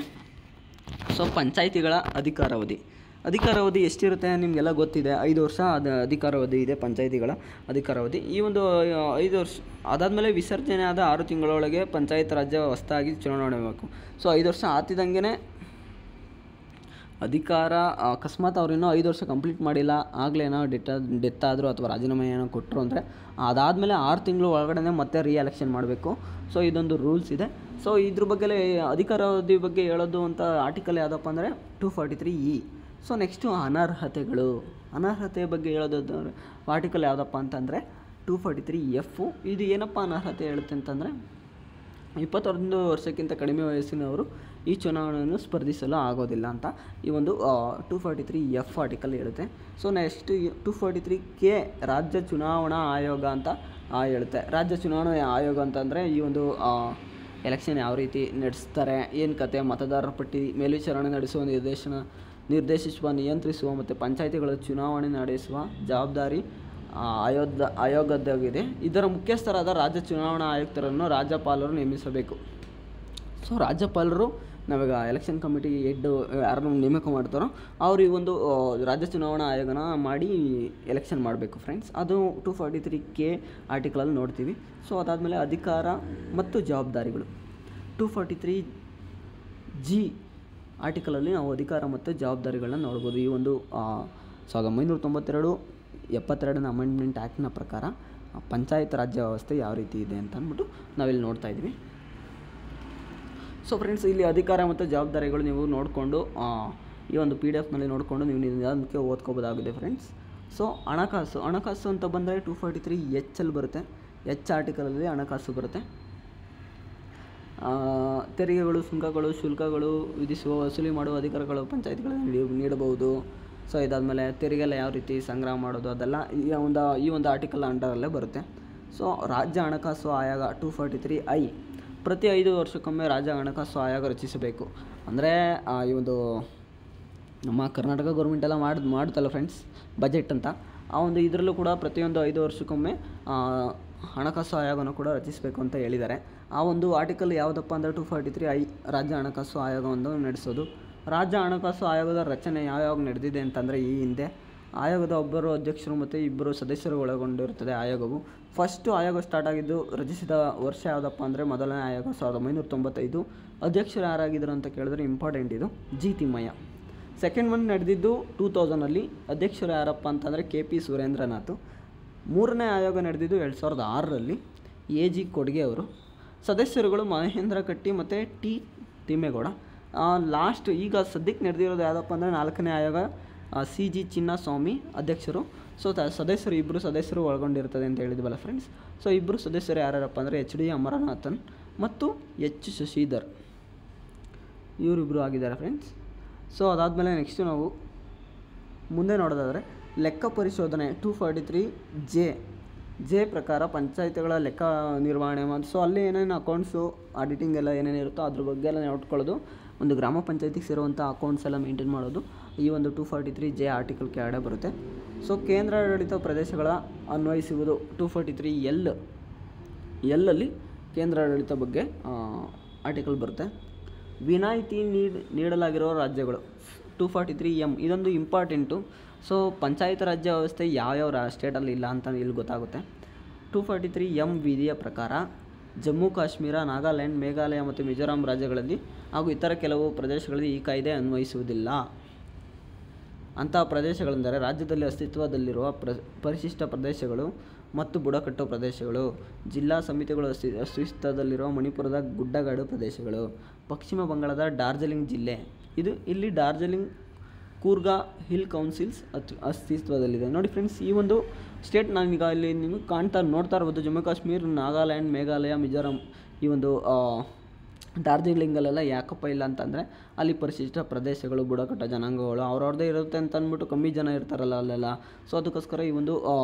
ಸೊ ಪಂಚಾಯಿತಿಗಳ ಅಧಿಕಾರಾವಧಿ ಎಷ್ಟಿರುತ್ತೆ ನಿಮಗೆಲ್ಲ ಗೊತ್ತಿದೆ, 5 ವರ್ಷ ಅಧಿಕಾರಾವಧಿ ಇದೆ ಪಂಚಾಯಿತಿಗಳ ಅಧಿಕಾರಾವಧಿ. ಈ ಒಂದು 5 ವರ್ಷ ಅದಾದಮೇಲೆ ವಿಸರ್ಜನೆ ಆದ 6 ತಿಂಗಳೊಳಗೆ ಪಂಚಾಯತ್ ರಾಜ್ಯ ಹೊಸದಾಗಿ ಚುನಾವಣೆ ಮಾಡಬೇಕು. ಸೊ 5 ವರ್ಷ ಆತಿದ್ದಂಗೆ ಅಧಿಕಾರ ಅಕಸ್ಮಾತ್ ಅವ್ರೇನೋ 5 ವರ್ಷ ಕಂಪ್ಲೀಟ್ ಮಾಡಿಲ್ಲ, ಆಗಲೇ ಏನೋ ಡೆತ್ ಆದರೂ ಅಥವಾ ರಾಜೀನಾಮೆ ಏನೋ ಕೊಟ್ಟರು ಅಂದರೆ ಅದಾದಮೇಲೆ 6 ತಿಂಗಳು ಒಳಗಡೆ ಮತ್ತೆ ರೀಎಲೆಕ್ಷನ್ ಮಾಡಬೇಕು. ಸೊ ಇದೊಂದು ರೂಲ್ಸ್ ಇದೆ. ಸೊ ಇದ್ರ ಬಗ್ಗೆ ಅಧಿಕಾರಾವಧಿ ಬಗ್ಗೆ ಹೇಳೋದು ಅಂತ ಆರ್ಟಿಕಲ್ ಯಾವುದಪ್ಪ ಅಂದರೆ 243E. ಸೊ ನೆಕ್ಸ್ಟು ಅನರ್ಹತೆ ಬಗ್ಗೆ ಹೇಳೋದಾದ್ರೆ ಆರ್ಟಿಕಲ್ ಯಾವುದಪ್ಪ ಅಂತಂದರೆ 243F. ಇದು ಏನಪ್ಪ ಅನರ್ಹತೆ ಹೇಳುತ್ತೆ ಅಂತಂದರೆ 21 ವರ್ಷಕ್ಕಿಂತ ಕಡಿಮೆ ವಯಸ್ಸಿನವರು ಈ ಚುನಾವಣೆಯನ್ನು ಸ್ಪರ್ಧಿಸಲು ಆಗೋದಿಲ್ಲ ಅಂತ ಈ ಒಂದು 243F ಆರ್ಟಿಕಲ್ ಹೇಳುತ್ತೆ. ಸೊ ನೆಕ್ಸ್ಟ್ 243K ರಾಜ್ಯ ಚುನಾವಣಾ ಆಯೋಗ ಅಂತ ಹೇಳುತ್ತೆ. ರಾಜ್ಯ ಚುನಾವಣಾ ಆಯೋಗ ಅಂತಂದರೆ ಈ ಒಂದು ಎಲೆಕ್ಷನ್ ಯಾವ ರೀತಿ ನಡೆಸ್ತಾರೆ, ಏನು ಕತೆ, ಮತದಾರರ ಪಟ್ಟಿ ಮೇಲ್ವಿಚಾರಣೆ ನಡೆಸುವ ನಿರ್ದೇಶಿಸುವ, ನಿಯಂತ್ರಿಸುವ ಮತ್ತು ಪಂಚಾಯಿತಿಗಳ ಚುನಾವಣೆ ನಡೆಸುವ ಜವಾಬ್ದಾರಿ ಆಯೋಗದಾಗಿದೆ. ಇದರ ಮುಖ್ಯಸ್ಥರಾದ ರಾಜ್ಯ ಚುನಾವಣಾ ಆಯುಕ್ತರನ್ನು ರಾಜ್ಯಪಾಲರು ನೇಮಿಸಬೇಕು. ಸೊ ರಾಜ್ಯಪಾಲರು ನಾವೀಗ ಎಲೆಕ್ಷನ್ ಕಮಿಟಿ ಯಾರನ್ನು ನೇಮಕ ಮಾಡ್ತಾರೋ ಅವರು ಈ ಒಂದು ರಾಜ್ಯ ಚುನಾವಣಾ ಆಯೋಗನ ಮಾಡಿ ಎಲೆಕ್ಷನ್ ಮಾಡಬೇಕು ಫ್ರೆಂಡ್ಸ್. ಅದು 243K ಆರ್ಟಿಕಲಲ್ಲಿ ನೋಡ್ತೀವಿ. ಸೊ ಅದಾದಮೇಲೆ ಅಧಿಕಾರ ಮತ್ತು ಜವಾಬ್ದಾರಿಗಳು 243G ಆರ್ಟಿಕಲಲ್ಲಿ ನಾವು ಅಧಿಕಾರ ಮತ್ತು ಜವಾಬ್ದಾರಿಗಳನ್ನ ನೋಡ್ಬೋದು. ಈ ಒಂದು 1992 ಅಮೆಂಡ್ಮೆಂಟ್ ಆ್ಯಕ್ಟ್ನ ಪ್ರಕಾರ ಪಂಚಾಯತ್ ರಾಜ್ಯ ವ್ಯವಸ್ಥೆ ಯಾವ ರೀತಿ ಇದೆ ಅಂತ ಅಂದ್ಬಿಟ್ಟು ನಾವಿಲ್ಲಿ ನೋಡ್ತಾ ಇದ್ವಿ. ಸೊ ಫ್ರೆಂಡ್ಸ್, ಇಲ್ಲಿ ಅಧಿಕಾರ ಮತ್ತು ಜವಾಬ್ದಾರಿಗಳು ನೀವು ನೋಡಿಕೊಂಡು ಈ ಒಂದು PDF ನೋಡಿಕೊಂಡು ನೀವು ನಿಧಾನಕ್ಕೆ ಓದ್ಕೋಬೋದಾಗಿದೆ ಫ್ರೆಂಡ್ಸ್. ಸೊ ಹಣಕಾಸು ಅಂತ ಬಂದರೆ 243H ಅಲ್ಲಿ ಬರುತ್ತೆ. H ಆರ್ಟಿಕಲಲ್ಲಿ ಹಣಕಾಸು ಬರುತ್ತೆ. ತೆರಿಗೆಗಳು, ಸುಂಕಗಳು, ಶುಲ್ಕಗಳು ವಿಧಿಸುವ, ವಸೂಲಿ ಮಾಡುವ ಅಧಿಕಾರಗಳು ಪಂಚಾಯತ್ಗಳಲ್ಲಿ ನೀಡಬಹುದು. ಸೊ ಇದಾದಮೇಲೆ ತೆರಿಗೆ ಎಲ್ಲ ಯಾವ ರೀತಿ ಸಂಗ್ರಹ ಮಾಡೋದು ಅದೆಲ್ಲ ಈ ಒಂದು ಆರ್ಟಿಕಲ್ ಅಂಡರಲ್ಲೇ ಬರುತ್ತೆ. ಸೊ ರಾಜ್ಯ ಹಣಕಾಸು ಆಯೋಗ 243I ಪ್ರತಿ 5 ವರ್ಷಕ್ಕೊಮ್ಮೆ ರಾಜ್ಯ ಹಣಕಾಸು ಆಯೋಗ ರಚಿಸಬೇಕು. ಅಂದರೆ ಈ ಒಂದು ನಮ್ಮ ಕರ್ನಾಟಕ ಗೌರ್ಮೆಂಟ್ ಎಲ್ಲ ಮಾಡುತ್ತಲ್ಲ ಫ್ರೆಂಡ್ಸ್ ಬಜೆಟ್ ಅಂತ, ಆ ಒಂದು ಇದರಲ್ಲೂ ಕೂಡ ಪ್ರತಿಯೊಂದು 5 ವರ್ಷಕ್ಕೊಮ್ಮೆ ಹಣಕಾಸು ಆಯೋಗನ ಕೂಡ ರಚಿಸಬೇಕು ಅಂತ ಹೇಳಿದ್ದಾರೆ. ಆ ಒಂದು ಆರ್ಟಿಕಲ್ ಯಾವುದಪ್ಪ ಅಂದರೆ 243I ರಾಜ್ಯ ಹಣಕಾಸು ಆಯೋಗವನ್ನು ನಡೆಸೋದು. ರಾಜ್ಯ ಹಣಕಾಸು ಆಯೋಗದ ರಚನೆ ಯಾವ್ಯಾವ ನಡೆದಿದೆ ಅಂತಂದರೆ, ಈ ಹಿಂದೆ ಆಯೋಗದ ಒಬ್ಬರು ಅಧ್ಯಕ್ಷರು ಮತ್ತು 2 ಸದಸ್ಯರು ಒಳಗೊಂಡಿರುತ್ತದೆ ಆಯೋಗವು. ಫಸ್ಟು ಆಯೋಗ ಸ್ಟಾರ್ಟ್ ಆಗಿದ್ದು ರಚಿಸಿದ ವರ್ಷ ಯಾವುದಪ್ಪ ಅಂದರೆ ಮೊದಲನೇ ಆಯೋಗ 1995. ಅಧ್ಯಕ್ಷರು ಯಾರಾಗಿದ್ದರು ಅಂತ ಕೇಳಿದ್ರೆ ಇಂಪಾರ್ಟೆಂಟ್ ಇದು, ಜಿ ತಿಮ್ಮಯ್ಯ. ಸೆಕೆಂಡ್ ಒನ್ ನಡೆದಿದ್ದು 2000 ಅಧ್ಯಕ್ಷರು ಯಾರಪ್ಪ ಅಂತಂದರೆ KP ಸುರೇಂದ್ರನಾಥ್. ಮೂರನೇ ಆಯೋಗ ನಡೆದಿದ್ದು 2006 AG ಕೊಡ್ಗೆ ಅವರು. ಸದಸ್ಯರುಗಳು ಮಹೇಂದ್ರ ಕಟ್ಟಿ ಮತ್ತು ಟಿ ತಿಮ್ಮೇಗೌಡ. ಲಾಸ್ಟ್ ಈಗ ಸದ್ಯಕ್ಕೆ ನಡೆದಿರೋದು ಯಾವುದಪ್ಪ ಅಂದರೆ 4ನೇ ಆಯೋಗ CG ಚಿನ್ನಸ್ವಾಮಿ ಅಧ್ಯಕ್ಷರು. ಸೊ ಸದಸ್ಯರು 2 ಸದಸ್ಯರು ಒಳಗೊಂಡಿರ್ತದೆ ಅಂತ ಹೇಳಿದ್ವಲ್ಲ ಫ್ರೆಂಡ್ಸ್. ಸೊ 2 ಸದಸ್ಯರು ಯಾರ್ಯಾರಪ್ಪ ಅಂದರೆ HD ಅಮರನಾಥನ್ ಮತ್ತು H ಶಶಿಧರ್, ಇವರಿಬ್ಬರು ಆಗಿದ್ದಾರೆ ಫ್ರೆಂಡ್ಸ್. ಸೊ ಅದಾದಮೇಲೆ ನೆಕ್ಸ್ಟು ನಾವು ಮುಂದೆ ನೋಡೋದಾದರೆ ಲೆಕ್ಕ ಪರಿಶೋಧನೆ 243J ಪ್ರಕಾರ ಪಂಚಾಯತ್ಗಳ ಲೆಕ್ಕ ನಿರ್ವಹಣೆ ಮಾಡಿ. ಸೊ ಅಲ್ಲಿ ಏನೇನು ಅಕೌಂಟ್ಸು ಆಡಿಟಿಂಗ್ ಎಲ್ಲ ಏನೇನಿರುತ್ತೋ ಅದ್ರ ಬಗ್ಗೆ ಎಲ್ಲ ನೋಡ್ಕೊಳ್ಳೋದು. ಒಂದು ಗ್ರಾಮ ಪಂಚಾಯತಿಗೆ ಸೇರುವಂಥ ಅಕೌಂಟ್ಸ್ ಎಲ್ಲ ಮೇಂಟೈನ್ ಮಾಡೋದು ಈ ಒಂದು 243J ಆರ್ಟಿಕಲ್ ಕೆಳಗಡೆ ಬರುತ್ತೆ. ಸೊ ಕೇಂದ್ರಾಡಳಿತ ಪ್ರದೇಶಗಳ ಅನ್ವಯಿಸುವುದು 243L ಅಲ್ಲಿ ಕೇಂದ್ರಾಡಳಿತ ಬಗ್ಗೆ ಆರ್ಟಿಕಲ್ ಬರುತ್ತೆ. ವಿನಾಯಿತಿ ನೀಡಲಾಗಿರೋ ರಾಜ್ಯಗಳು 243M ಇದೊಂದು ಇಂಪಾರ್ಟೆಂಟು. ಸೊ ಪಂಚಾಯತ್ ರಾಜ್ಯ ವ್ಯವಸ್ಥೆ ಯಾವ್ಯಾವ ಸ್ಟೇಟಲ್ಲಿ ಇಲ್ಲ ಅಂತ ಇಲ್ಲಿ ಗೊತ್ತಾಗುತ್ತೆ. 243M ವಿಧಿಯ ಪ್ರಕಾರ ಜಮ್ಮು ಕಾಶ್ಮೀರ, ನಾಗಾಲ್ಯಾಂಡ್, ಮೇಘಾಲಯ ಮತ್ತು ಮಿಜೋರಾಂ ರಾಜ್ಯಗಳಲ್ಲಿ ಹಾಗೂ ಇತರ ಕೆಲವು ಪ್ರದೇಶಗಳಲ್ಲಿ ಈ ಕಾಯ್ದೆ ಅನ್ವಯಿಸುವುದಿಲ್ಲ. ಅಂತಹ ಪ್ರದೇಶಗಳೆಂದರೆ ರಾಜ್ಯದಲ್ಲಿ ಅಸ್ತಿತ್ವದಲ್ಲಿರುವ ಪರಿಶಿಷ್ಟ ಪ್ರದೇಶಗಳು ಮತ್ತು ಬುಡಕಟ್ಟು ಪ್ರದೇಶಗಳು, ಜಿಲ್ಲಾ ಸಮಿತಿಗಳು ಅಸ್ತಿತ್ವದಲ್ಲಿರುವ ಮಣಿಪುರದ ಗುಡ್ಡಗಾಡು ಪ್ರದೇಶಗಳು, ಪಶ್ಚಿಮ ಬಂಗಾಳದ ಡಾರ್ಜಿಲಿಂಗ್ ಜಿಲ್ಲೆ. ಇಲ್ಲಿ ಡಾರ್ಜಿಲಿಂಗ್ ಕೂರ್ಗಾ ಹಿಲ್ ಕೌನ್ಸಿಲ್ಸ್ ಅಸ್ತಿತ್ವದಲ್ಲಿದೆ. ನೋಡಿ ಫ್ರೆಂಡ್ಸ್, ಈ ಒಂದು ಸ್ಟೇಟ್ ನಾನೀಗ ಇಲ್ಲಿ ನಿಮಗೆ ನೋಡ್ತಾ ಇರ್ಬೋದು, ಜಮ್ಮು ಕಾಶ್ಮೀರ, ನಾಗಾಲ್ಯಾಂಡ್, ಮೇಘಾಲಯ, ಮಿಜೋರಾಂ. ಈ ಒಂದು ಡಾರ್ಜಿಲಿಂಗಲ್ಲೆಲ್ಲ ಯಾಕಪ್ಪ ಇಲ್ಲ ಅಂತಂದರೆ ಅಲ್ಲಿ ಪರಿಶಿಷ್ಟ ಪ್ರದೇಶಗಳು, ಬುಡಕಟ್ಟು ಜನಾಂಗಗಳು ಅವ್ರವ್ರದ್ದೇ ಇರುತ್ತೆ ಅಂತ ಅಂದ್ಬಿಟ್ಟು ಕಮ್ಮಿ ಜನ ಇರ್ತಾರಲ್ಲ ಅಲ್ಲೆಲ್ಲ. ಸೊ ಅದಕ್ಕೋಸ್ಕರ ಈ ಒಂದು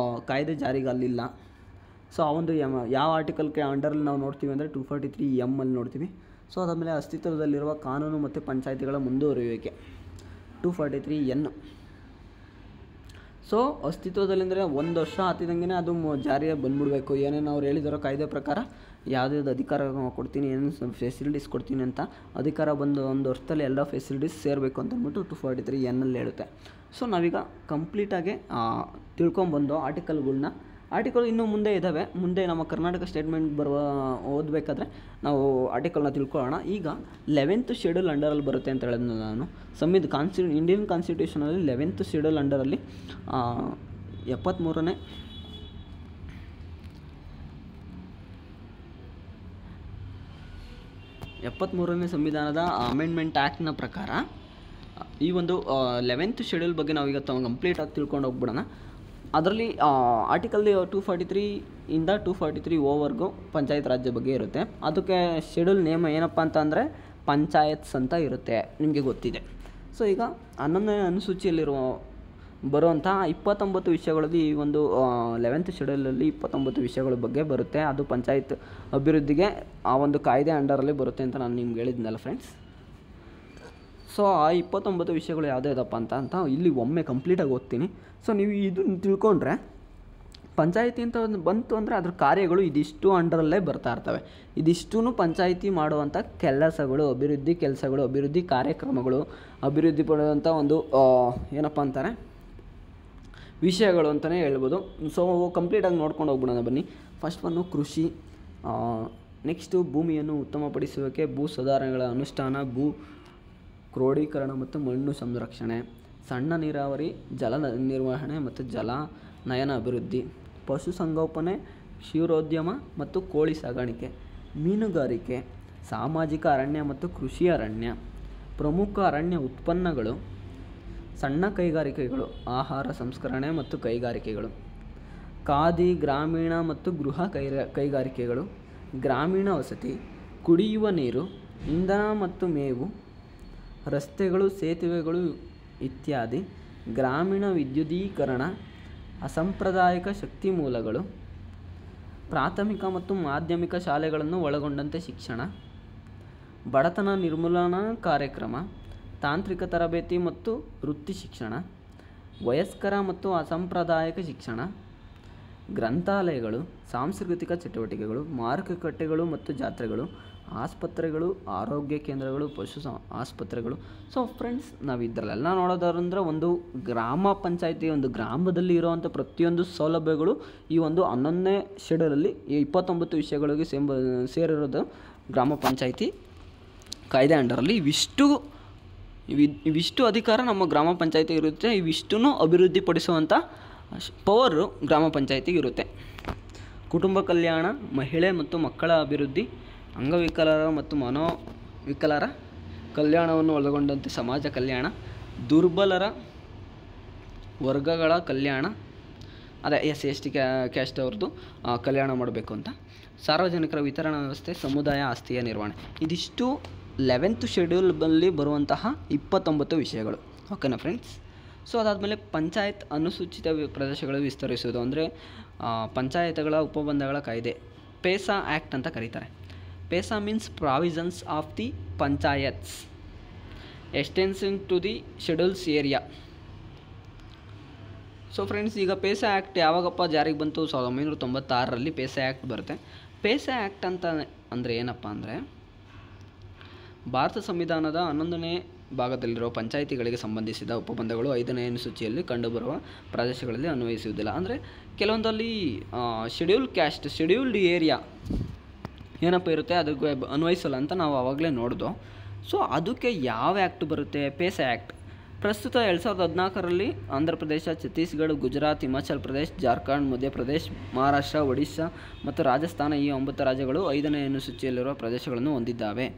ಕಾಯ್ದೆ ಜಾರಿಗೆ ಅಲ್ಲಿಲ್ಲ. ಸೊ ಆ ಒಂದು ಯಾವ ಆರ್ಟಿಕಲ್ಗೆ ಅಂಡರಲ್ಲಿ ನಾವು ನೋಡ್ತೀವಿ ಅಂದರೆ 243M ಅಲ್ಲಿ ನೋಡ್ತೀವಿ. ಸೊ ಅದಾದಮೇಲೆ ಅಸ್ತಿತ್ವದಲ್ಲಿರುವ ಕಾನೂನು ಮತ್ತು ಪಂಚಾಯಿತಿಗಳ ಮುಂದುವರಿಯುವಿಕೆ 243N. ಸೊ ಅಸ್ತಿತ್ವದಲ್ಲಿಂದರೆ 1 ವರ್ಷ ಆಗ್ತಿದ್ದಂಗೆ ಅದು ಜಾರಿಗೆ ಬಂದ್ಬಿಡಬೇಕು. ಏನೇನು ಅವ್ರು ಹೇಳಿದಾರೋ ಕಾಯ್ದೆ ಪ್ರಕಾರ ಯಾವುದ್ಯಾವ್ದು ಅಧಿಕಾರ ಕೊಡ್ತೀನಿ, ಏನೇನು ಫೆಸಿಲಿಟೀಸ್ ಕೊಡ್ತೀನಿ ಅಂತ ಅಧಿಕಾರ ಬಂದು 1 ವರ್ಷದಲ್ಲಿ ಎಲ್ಲ ಫೆಸಿಲಿಟೀಸ್ ಸೇರಬೇಕು ಅಂತ ಅಂದ್ಬಿಟ್ಟು 243N ಅಲ್ಲಿ ಹೇಳುತ್ತೆ. ಸೊ ನಾವೀಗ ಕಂಪ್ಲೀಟಾಗಿ ತಿಳ್ಕೊಂಬಂದು ಆರ್ಟಿಕಲ್ಗಳನ್ನ. ಆರ್ಟಿಕಲ್ ಇನ್ನೂ ಮುಂದೆ ಇದ್ದಾವೆ. ಮುಂದೆ ನಮ್ಮ ಕರ್ನಾಟಕ ಸ್ಟೇಟ್ಮೆಂಟ್ ಓದಬೇಕಾದ್ರೆ ನಾವು ಆರ್ಟಿಕಲ್ನ ತಿಳ್ಕೊಳ್ಳೋಣ. ಈಗ 11th ಶೆಡ್ಯೂಲ್ ಅಂಡರಲ್ಲಿ ಬರುತ್ತೆ ಅಂತ ಹೇಳಿದ್ನಲ್ಲ ನಾನು. ಇಂಡಿಯನ್ ಕಾನ್ಸ್ಟಿಟ್ಯೂಷನಲ್ಲಿ 11th ಶೆಡ್ಯೂಲ್ ಅಂಡರಲ್ಲಿ 73ನೇ ಸಂವಿಧಾನದ ಅಮೆಂಡ್ಮೆಂಟ್ ಆ್ಯಕ್ಟ್ನ ಪ್ರಕಾರ ಈ ಒಂದು 11th ಶೆಡ್ಯೂಲ್ ಬಗ್ಗೆ ನಾವೀಗ ಕಂಪ್ಲೀಟಾಗಿ ತಿಳ್ಕೊಂಡು ಹೋಗ್ಬಿಡೋಣ. ಅದರಲ್ಲಿ ಆರ್ಟಿಕಲ್ 243ಇಂದ 243 ಪಂಚಾಯತ್ ರಾಜ್ಯ ಬಗ್ಗೆ ಇರುತ್ತೆ. ಅದಕ್ಕೆ ಶೆಡ್ಯೂಲ್ ನೇಮ್ ಏನಪ್ಪ ಅಂತ ಅಂದರೆ ಪಂಚಾಯತ್ಸ್ ಅಂತ ಇರುತ್ತೆ, ನಿಮಗೆ ಗೊತ್ತಿದೆ. ಸೊ ಈಗ 11ನೇ ಅನುಸೂಚಿಯಲ್ಲಿರುವ ಬರುವಂಥ 29 ವಿಷಯಗಳಲ್ಲಿ ಈ ಒಂದು 11th ಶೆಡ್ಯೂಲಲ್ಲಿ 29 ವಿಷಯಗಳ ಬಗ್ಗೆ ಬರುತ್ತೆ. ಅದು ಪಂಚಾಯತ್ ಅಭಿವೃದ್ಧಿಗೆ ಆ ಒಂದು ಕಾಯ್ದೆ ಅಂಡರಲ್ಲಿ ಬರುತ್ತೆ ಅಂತ ನಾನು ನಿಮ್ಗೆ ಹೇಳಿದ್ನಲ್ಲ ಫ್ರೆಂಡ್ಸ್. ಸೊ ಆ 29 ವಿಷಯಗಳು ಯಾವುದ್ಯಾವುದಪ್ಪ ಅಂತ ಇಲ್ಲಿ ಒಮ್ಮೆ ಕಂಪ್ಲೀಟಾಗಿ ಓದ್ತೀನಿ. ಸೊ ನೀವು ಇದನ್ನು ತಿಳ್ಕೊಂಡ್ರೆ ಪಂಚಾಯಿತಿ ಅಂತ ಒಂದು ಬಂತು ಅಂದರೆ ಅದ್ರ ಕಾರ್ಯಗಳು ಇದಿಷ್ಟು ಅಂಡರಲ್ಲೇ ಬರ್ತಾ ಇರ್ತವೆ. ಇದಿಷ್ಟೂ ಪಂಚಾಯಿತಿ ಮಾಡುವಂಥ ಕೆಲಸಗಳು, ಅಭಿವೃದ್ಧಿ ಕಾರ್ಯಕ್ರಮಗಳು, ಅಭಿವೃದ್ಧಿ ಪಡುವಂಥ ಒಂದು ಏನಪ್ಪ ಅಂತಾರೆ ವಿಷಯಗಳು ಅಂತಲೇ ಹೇಳ್ಬೋದು. ಸೊ ಕಂಪ್ಲೀಟಾಗಿ ನೋಡ್ಕೊಂಡು ಹೋಗ್ಬಿಡೋಣ ಬನ್ನಿ. ಫಸ್ಟ್ ಒನ್ನು ಕೃಷಿ, ನೆಕ್ಸ್ಟು ಭೂಮಿಯನ್ನು ಉತ್ತಮಪಡಿಸುವಿಕೆ, ಭೂ ಸುಧಾರಣೆಗಳ ಅನುಷ್ಠಾನ, ಭೂ ಕ್ರೋಢೀಕರಣ ಮತ್ತು ಮಣ್ಣು ಸಂರಕ್ಷಣೆ, ಸಣ್ಣ ನೀರಾವರಿ, ಜಲ ನಿರ್ವಹಣೆ ಮತ್ತು ಜಲನಯನ ಅಭಿವೃದ್ಧಿ, ಪಶುಸಂಗೋಪನೆ, ಕ್ಷೀರೋದ್ಯಮ ಮತ್ತು ಕೋಳಿ ಸಾಗಾಣಿಕೆ, ಮೀನುಗಾರಿಕೆ, ಸಾಮಾಜಿಕ ಅರಣ್ಯ ಮತ್ತು ಕೃಷಿ ಅರಣ್ಯ, ಪ್ರಮುಖ ಅರಣ್ಯ ಉತ್ಪನ್ನಗಳು, ಸಣ್ಣ ಕೈಗಾರಿಕೆಗಳು, ಆಹಾರ ಸಂಸ್ಕರಣೆ ಮತ್ತು ಕೈಗಾರಿಕೆಗಳು, ಖಾದಿ, ಗ್ರಾಮೀಣ ಮತ್ತು ಗೃಹ ಕೈಗಾರಿಕೆಗಳು, ಗ್ರಾಮೀಣ ವಸತಿ, ಕುಡಿಯುವ ನೀರು, ಇಂಧನ ಮತ್ತು ಮೇವು, ರಸ್ತೆಗಳು, ಸೇತುವೆಗಳು ಇತ್ಯಾದಿ, ಗ್ರಾಮೀಣ ವಿದ್ಯುದೀಕರಣ, ಅಸಾಂಪ್ರದಾಯಿಕ ಶಕ್ತಿ ಮೂಲಗಳು, ಪ್ರಾಥಮಿಕ ಮತ್ತು ಮಾಧ್ಯಮಿಕ ಶಾಲೆಗಳನ್ನು ಒಳಗೊಂಡಂತೆ ಶಿಕ್ಷಣ, ಬಡತನ ನಿರ್ಮೂಲನಾ ಕಾರ್ಯಕ್ರಮ, ತಾಂತ್ರಿಕ ತರಬೇತಿ ಮತ್ತು ವೃತ್ತಿ ಶಿಕ್ಷಣ, ವಯಸ್ಕರ ಮತ್ತು ಅಸಾಂಪ್ರದಾಯಿಕ ಶಿಕ್ಷಣ, ಗ್ರಂಥಾಲಯಗಳು, ಸಾಂಸ್ಕೃತಿಕ ಚಟುವಟಿಕೆಗಳು, ಮಾರುಕಟ್ಟೆಗಳು ಮತ್ತು ಜಾತ್ರೆಗಳು, ಆಸ್ಪತ್ರೆಗಳು, ಆರೋಗ್ಯ ಕೇಂದ್ರಗಳು, ಆಸ್ಪತ್ರೆಗಳು. ಸೊ ಫ್ರೆಂಡ್ಸ್, ನಾವು ಇದರಲ್ಲೆಲ್ಲ ನೋಡೋದಾರಂದ್ರೆ ಒಂದು ಗ್ರಾಮ ಪಂಚಾಯಿತಿ, ಒಂದು ಗ್ರಾಮದಲ್ಲಿ ಇರುವಂಥ ಪ್ರತಿಯೊಂದು ಸೌಲಭ್ಯಗಳು ಈ ಒಂದು 11ನೇ ಶೆಡ್ಯೂಲಲ್ಲಿ ಈ 29 ವಿಷಯಗಳಿಗೆ ಸೇರಿರೋದು ಗ್ರಾಮ ಪಂಚಾಯಿತಿ ಕಾಯ್ದೆ ಅಂಡರಲ್ಲಿ. ಇವಿಷ್ಟು ಅಧಿಕಾರ ನಮ್ಮ ಗ್ರಾಮ ಪಂಚಾಯಿತಿಗೆ ಇರುತ್ತೆ. ಇವಿಷ್ಟನ್ನು ಅಭಿವೃದ್ಧಿಪಡಿಸುವಂಥ ಪವರು ಗ್ರಾಮ ಪಂಚಾಯಿತಿಗೆ ಇರುತ್ತೆ. ಕುಟುಂಬ ಕಲ್ಯಾಣ, ಮಹಿಳೆ ಮತ್ತು ಮಕ್ಕಳ ಅಭಿವೃದ್ಧಿ, ಅಂಗವಿಕಲರ ಮತ್ತು ಮನೋವಿಕಲರ ಕಲ್ಯಾಣವನ್ನು ಒಳಗೊಂಡಂತೆ ಸಮಾಜ ಕಲ್ಯಾಣ, ದುರ್ಬಲರ ವರ್ಗಗಳ ಕಲ್ಯಾಣ, ಅದೇ SC/ST ಕ್ಯಾಸ್ಟ್ ಅವ್ರದ್ದು ಕಲ್ಯಾಣ ಮಾಡಬೇಕು ಅಂತ, ಸಾರ್ವಜನಿಕರ ವಿತರಣಾ ವ್ಯವಸ್ಥೆ, ಸಮುದಾಯ ಆಸ್ತಿಯ ನಿರ್ವಹಣೆ. ಇದಿಷ್ಟು 11th ಶೆಡ್ಯೂಲ್ನಲ್ಲಿ ಬರುವಂತಹ 29 ವಿಷಯಗಳು. ಓಕೆನಾ ಫ್ರೆಂಡ್ಸ್? ಸೊ ಅದಾದಮೇಲೆ ಪಂಚಾಯತ್ ಅನುಸೂಚಿತ ಪ್ರದೇಶಗಳು ವಿಸ್ತರಿಸುವುದು ಅಂದರೆ ಪಂಚಾಯತ್ಗಳ ಉಪಬಂಧಗಳ ಕಾಯ್ದೆ, ಪೇಸಾ ಆ್ಯಕ್ಟ್ ಅಂತ ಕರೀತಾರೆ. PESA means provisions of the panchayats extending to the schedules area. So friends, ಈಗ ಪೇಸಾ ಆ್ಯಕ್ಟ್ ಯಾವಾಗಪ್ಪ ಜಾರಿಗೆ ಬಂತು? 1996ರಲ್ಲಿ ಪೇಸಾ ಆ್ಯಕ್ಟ್ ಬರುತ್ತೆ. ಪೇಸಾ ಆ್ಯಕ್ಟ್ ಅಂತ ಅಂದರೆ ಏನಪ್ಪ ಅಂದರೆ, ಭಾರತ ಸಂವಿಧಾನದ 11ನೇ ಭಾಗದಲ್ಲಿರುವ ಪಂಚಾಯಿತಿಗಳಿಗೆ ಸಂಬಂಧಿಸಿದ ಉಪಬಂಧಗಳು 5ನೇ ಅನುಸೂಚಿಯಲ್ಲಿ ಕಂಡುಬರುವ ಪ್ರದೇಶಗಳಲ್ಲಿ ಅನ್ವಯಿಸುವುದಿಲ್ಲ. ಅಂದರೆ ಕೆಲವೊಂದಲ್ಲಿ ಶೆಡ್ಯೂಲ್ ಕ್ಯಾಸ್ಟ್, ಶೆಡ್ಯೂಲ್ಡ್ ಏರಿಯಾ ಏನಪ್ಪ ಇರುತ್ತೆ ಅದಕ್ಕೆ ಅನ್ವಯಿಸಲ್ಲ ಅಂತ ನಾವು ಆವಾಗಲೇ ನೋಡಿದೋ. ಸೊ ಅದಕ್ಕೆ ಯಾವ ಆ್ಯಕ್ಟ್ ಬರುತ್ತೆ? ಪೇಸಾ ಆ್ಯಕ್ಟ್. ಪ್ರಸ್ತುತ 2014ರಲ್ಲಿ ಆಂಧ್ರ ಪ್ರದೇಶ, ಛತ್ತೀಸ್ಗಢ, ಗುಜರಾತ್, ಹಿಮಾಚಲ್ ಪ್ರದೇಶ್, ಜಾರ್ಖಂಡ್, ಮಧ್ಯಪ್ರದೇಶ್, ಮಹಾರಾಷ್ಟ್ರ, ಒಡಿಶಾ ಮತ್ತು ರಾಜಸ್ಥಾನ ಈ 9 ರಾಜ್ಯಗಳು 5ನೇ ಅನುಸೂಚಿಯಲ್ಲಿರುವ ಪ್ರದೇಶಗಳನ್ನು ಹೊಂದಿದ್ದಾವೆ.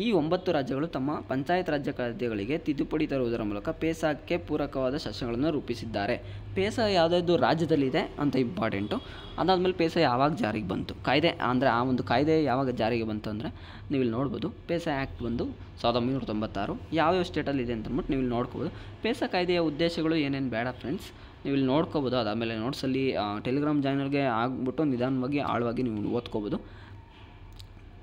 ಈ 9 ರಾಜ್ಯಗಳು ತಮ್ಮ ಪಂಚಾಯತ್ ರಾಜ್ಯ ಕಾಯ್ದೆಗಳಿಗೆ ತಿದ್ದುಪಡಿ ತರುವುದರ ಮೂಲಕ ಪೇಸಾಕ್ಕೆ ಪೂರಕವಾದ ಶಾಸನಗಳನ್ನು ರೂಪಿಸಿದ್ದಾರೆ. ಪೇಸಾ ಯಾವುದಾದ್ರು ರಾಜ್ಯದಲ್ಲಿದೆ ಅಂತ ಇಂಪಾರ್ಟೆಂಟು. ಅದಾದಮೇಲೆ ಪೇಸಾ ಯಾವಾಗ ಜಾರಿಗೆ ಬಂತು, ಕಾಯ್ದೆ ಅಂದರೆ ಆ ಒಂದು ಕಾಯ್ದೆ ಯಾವಾಗ ಜಾರಿಗೆ ಬಂತು ಅಂದರೆ ನೀವು ಇಲ್ಲಿ ನೋಡ್ಬೋದು. ಪೇಸಾ ಆ್ಯಕ್ಟ್ ಬಂದು 1996 ಯಾವ್ಯಾವ ಸ್ಟೇಟಲ್ಲಿದೆ ಅಂತ ಅಂದ್ಬಿಟ್ಟು ನೀವು ಇಲ್ಲಿ ನೋಡ್ಕೋಬೋದು. ಪೇಸಾ ಕಾಯ್ದೆಯ ಉದ್ದೇಶಗಳು ಏನೇನು ಬೇಡ ಫ್ರೆಂಡ್ಸ್, ನೀವು ಇಲ್ಲಿ ನೋಡ್ಕೋಬೋದು. ಅದಾದಮೇಲೆ ನೋಟ್ಸಲ್ಲಿ ಟೆಲಿಗ್ರಾಮ್ ಚಾನಲ್ಗೆ ಆಗ್ಬಿಟ್ಟು ನಿಧಾನವಾಗಿ ಆಳವಾಗಿ ನೀವು ಓದ್ಕೋಬೋದು.